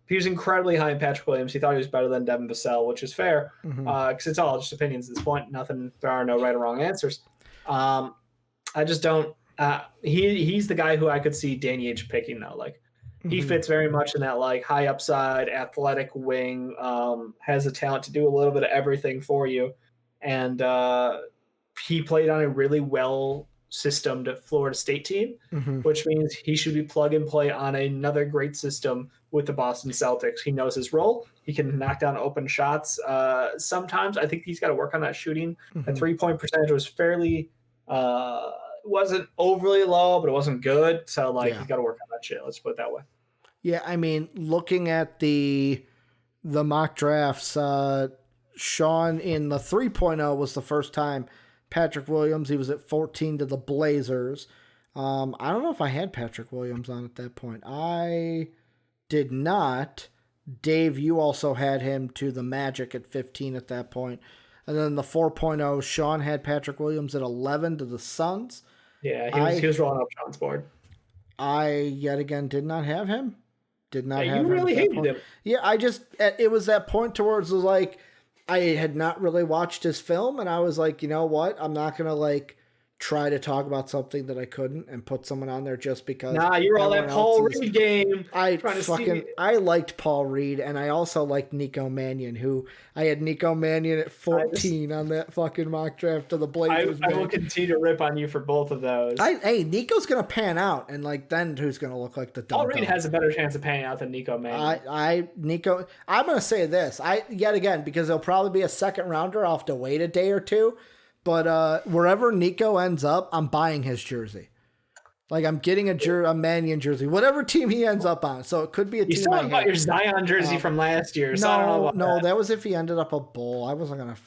he was incredibly high in Patrick Williams. He thought he was better than Devin Vassell, which is fair because it's all just opinions at this point. There are no right or wrong answers. I just don't. He's the guy who I could see Danny Ainge picking though. Like he fits very much in that like high upside, athletic wing. Has the talent to do a little bit of everything for you, and he played on a really well systemed Florida State team, which means he should be plug and play on another great system with the Boston Celtics. He knows his role. He can knock down open shots. Sometimes I think he's got to work on that shooting. The 3-point percentage was fairly wasn't overly low, but it wasn't good. So like he's got to work on that shit. Let's put it that way. Yeah, I mean, looking at the mock drafts, Sean in the 3.0 was the first time Patrick Williams. He was at 14 to the Blazers. I don't know if I had Patrick Williams on at that point. I did not. Dave, you also had him to the Magic at 15 at that point. And then the 4.0, Sean had Patrick Williams at 11 to the Suns. Yeah, he was rolling up Sean's board. I, yet again, did not have him. Did not have him. You really hated him. Yeah, it was that point towards it was like, I had not really watched his film, and I was like, you know what? I'm not going to, like, try to talk about something that I couldn't and put someone on there just because. Nah, you were all that Paul Reed game. I liked Paul Reed, and I also liked Nico Mannion, who I had Nico Mannion at 14 on that fucking mock draft to the Blazers. I will continue to rip on you for both of those. Hey, Nico's going to pan out, and like then who's going to look like the dumb Paul Reed has a better chance of panning out than Nico Mannion. I'm going to say this. Yet again, because he'll probably be a second rounder, I'll have to wait a day or two. But wherever Nico ends up, I'm buying his jersey. Like I'm getting a Mannion jersey, whatever team he ends up on. So it could be a team. You still haven't bought your Zion jersey from last year. So I don't know that was if he ended up a Bull. I wasn't gonna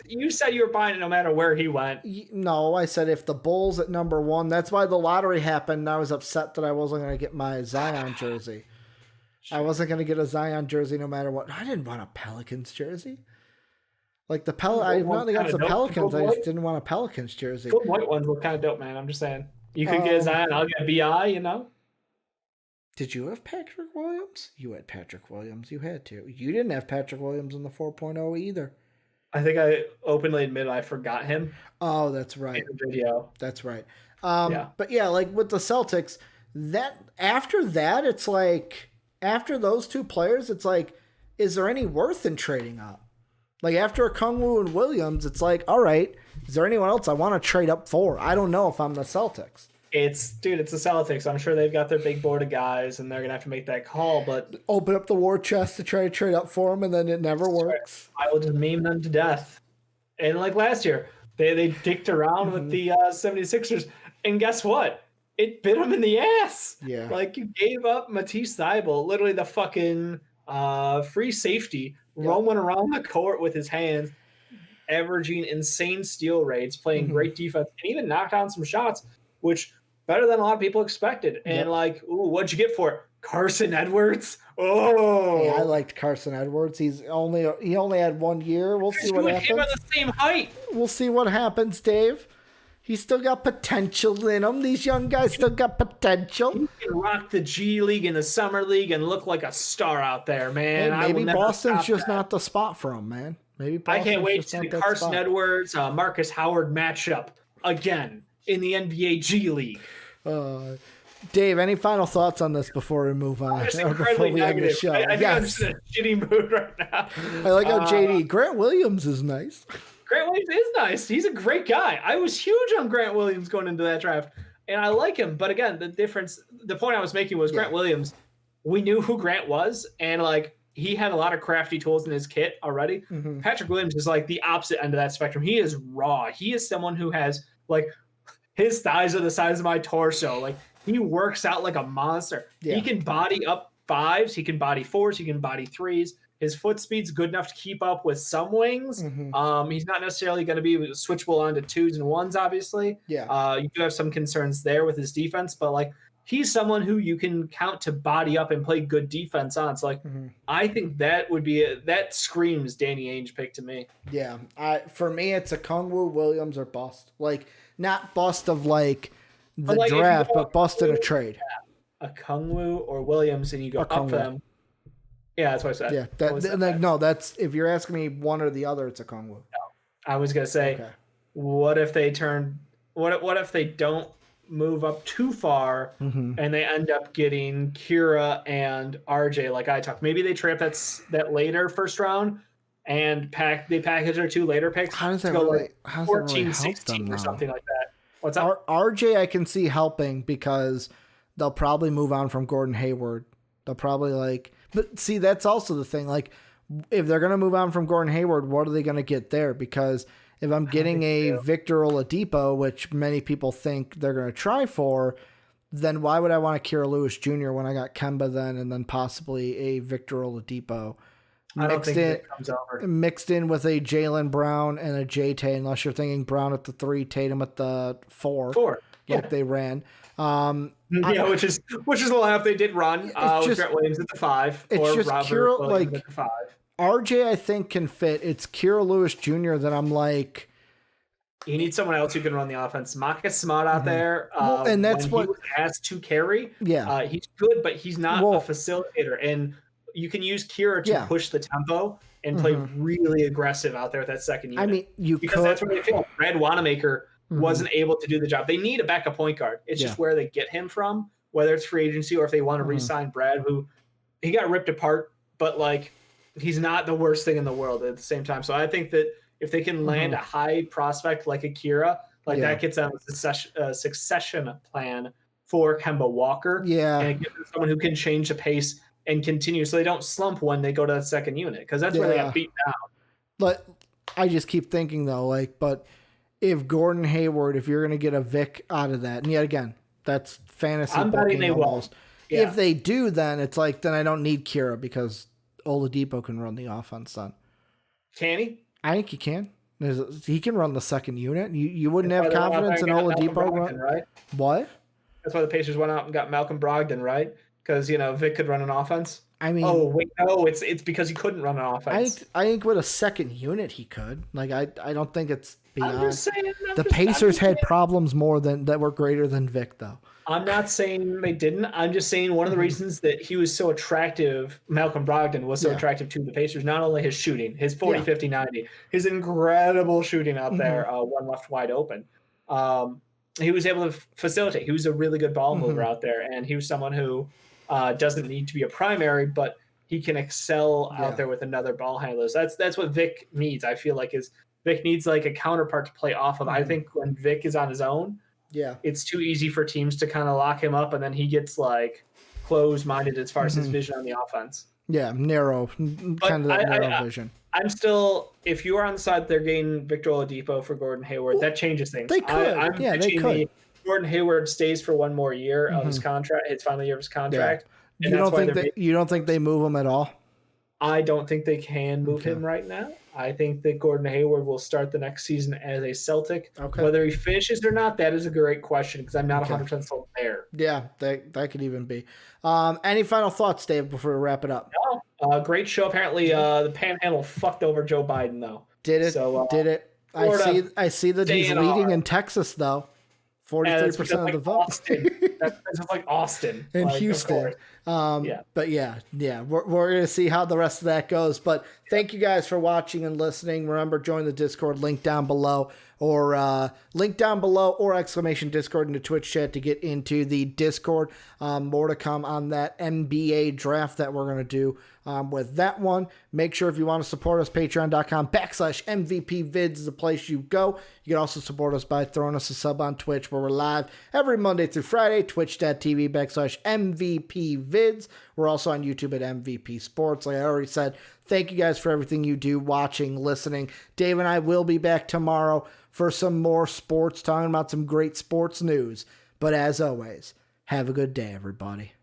You said you were buying it no matter where he went. No, I said if the Bulls at number 1. That's why the lottery happened. And I was upset that I wasn't gonna get my Zion jersey. I wasn't gonna get a Zion jersey no matter what. I didn't want a Pelicans jersey. Like I have nothing against the Pelicans. I just didn't want a Pelicans jersey. The white ones look kind of dope, man. I'm just saying. You could get a Zion. I'll get a BI, you know? Did you have Patrick Williams? You had Patrick Williams. You had to. You didn't have Patrick Williams in the 4.0 either. I think I openly admit I forgot him. Oh, that's right. In the video. That's right. But yeah, like with the Celtics, after that, it's like, after those two players, it's like, is there any worth in trading up? Like, after Okongwu and Williams, it's like, all right, is there anyone else I want to trade up for? I don't know if I'm the Celtics. It's the Celtics. I'm sure they've got their big board of guys, and they're going to have to make that call. But open up the war chest to try to trade up for them, and then it never works. I will just meme them to death. And like last year, they dicked around with the 76ers, and guess what? It bit them in the ass. Yeah. Like, you gave up Matisse Thybulle, literally the fucking free safety, roaming around the court with his hands, averaging insane steal rates, playing great defense, and even knocked down some shots, which better than a lot of people expected. And like, ooh, what'd you get for it? Carson Edwards? Oh, yeah, I liked Carson Edwards. He only had 1 year. We'll see what happens. Him at the same height. We'll see what happens, Dave. He's still got potential in him. These young guys still got potential. He can rock the G League and the Summer League and look like a star out there, man. Hey, maybe Boston's just not the spot for him, man. I can't wait to see the Carson Edwards, Marcus Howard matchup again in the NBA G League. Dave, any final thoughts on this before we move on? I'm just incredibly negative. I think I'm just in a shitty mood right now. I like how JD Grant Williams is nice. Grant Williams is nice. He's a great guy. I was huge on Grant Williams going into that draft, and I like him. But again, the point I was making was Grant Williams. We knew who Grant was, and like he had a lot of crafty tools in his kit already. Patrick Williams is like the opposite end of that spectrum. He is raw. He is someone who has like his thighs are the size of my torso. Like he works out like a monster. Yeah. He can body up 5s. He can body 4s. He can body 3s. His foot speed's good enough to keep up with some wings. He's not necessarily going to be switchable onto 2s and 1s, obviously. Yeah. You do have some concerns there with his defense, but like he's someone who you can count to body up and play good defense on. So like I think that would be that screams Danny Ainge pick to me. Yeah. For me, it's a Okongwu, Williams, or bust. Like not bust of like the draft, but bust in a trade. A Okongwu or Williams, and you go up for them. Yeah, that's what I said. Yeah, no, that's if you're asking me one or the other, it's Okongwu. No. I was gonna say, what if they what if they don't move up too far and they end up getting Kira and RJ like I talked? Maybe they trade up that later first round and they package their 2 later picks. How does that really, like 14, 16 or something like that? What's up? RJ I can see helping because they'll probably move on from Gordon Hayward. They'll probably but see, that's also the thing. Like, if they're going to move on from Gordon Hayward, what are they going to get there? Because if I'm getting a Victor Oladipo, which many people think they're going to try for, then why would I want a Kira Lewis Jr. when I got Kemba then and then possibly a Victor Oladipo? I don't think it comes over. Mixed in with a Jaylen Brown and a J-Tay, unless you're thinking Brown at the 3, Tatum at the 4. Like they ran. Which is the lineup they did run. With Grant Williams at the 5. It's just Robert Williams at the 5. RJ, I think, can fit. It's Kira Lewis Jr. that I'm like, you need someone else who can run the offense. Marcus Smart out there. And that's what he was asked to carry. Yeah, he's good, but he's not a facilitator. And you can use Kira to push the tempo and play really aggressive out there with that second unit. I mean, because that's where they feel. Brad Wanamaker wasn't able to do the job. They need a backup point guard. It's just where they get him from, whether it's free agency or if they want to re-sign Brad, who he got ripped apart, but he's not the worst thing in the world at the same time. So I think that if they can land a high prospect like Akira, that gets them a succession plan for Kemba Walker. Yeah. And it gives them someone who can change the pace and continue so they don't slump when they go to that second unit, because that's where they got beat down. But I just keep thinking, though, but if Gordon Hayward, if you're going to get a Vic out of that, and yet again, that's fantasy I'm betting they almost. Yeah. If they do, then it's then I don't need Kira because Oladipo can run the offense then. Can he? I think he can. He can run the second unit. You wouldn't have confidence in Oladipo, right? What? That's why the Pacers went out and got Malcolm Brogdon, right? Because Vic could run an offense. I mean, it's because he couldn't run an offense. I think with a second unit he could. I don't think it's beyond. I'm just saying. The Pacers had problems more that were greater than Vic, though. I'm not saying they didn't. I'm just saying one of the reasons that he was so attractive, Malcolm Brogdon was so attractive to the Pacers, not only his shooting, his 40, 50, 90, his incredible shooting out there, one left wide open. He was able to facilitate. He was a really good ball mover out there, and he was someone who doesn't need to be a primary, but he can excel out there with another ball handler. So that's what Vic needs. I feel like Vic needs a counterpart to play off of. I think when Vic is on his own, it's too easy for teams to kind of lock him up, and then he gets closed-minded as far as his vision on the offense. Yeah, narrow vision. I'm still, if you are on the side they're getting Victor Oladipo for Gordon Hayward, that changes things. They could. They could. Gordon Hayward stays for one more year of his contract, his final year of his contract. Yeah. You don't think they move him at all? I don't think they can move him right now. I think that Gordon Hayward will start the next season as a Celtic. Okay. Whether he finishes or not, that is a great question because I'm not 100% sold there. Yeah, that could even be. Any final thoughts, Dave, before we wrap it up? No. Great show. Apparently, the Panhandle fucked over Joe Biden, though. Did it? I see that he's leading in Texas, though. 43% of the vote. That's like Austin. And Houston. But we're going to see how the rest of that goes. But thank you guys for watching and listening. Remember, join the Discord, link down below, or exclamation Discord into Twitch chat to get into the Discord. More to come on that NBA draft that we're going to do with that one. Make sure if you want to support us, patreon.com/MVPvids is the place you go. You can also support us by throwing us a sub on Twitch, where we're live every Monday through Friday, twitch.tv/MVPvids. We're also on YouTube at MVP Sports. Like I already said, thank you guys for everything you do, watching, listening. Dave and I will be back tomorrow for some more sports, talking about some great sports news. But as always, have a good day, everybody.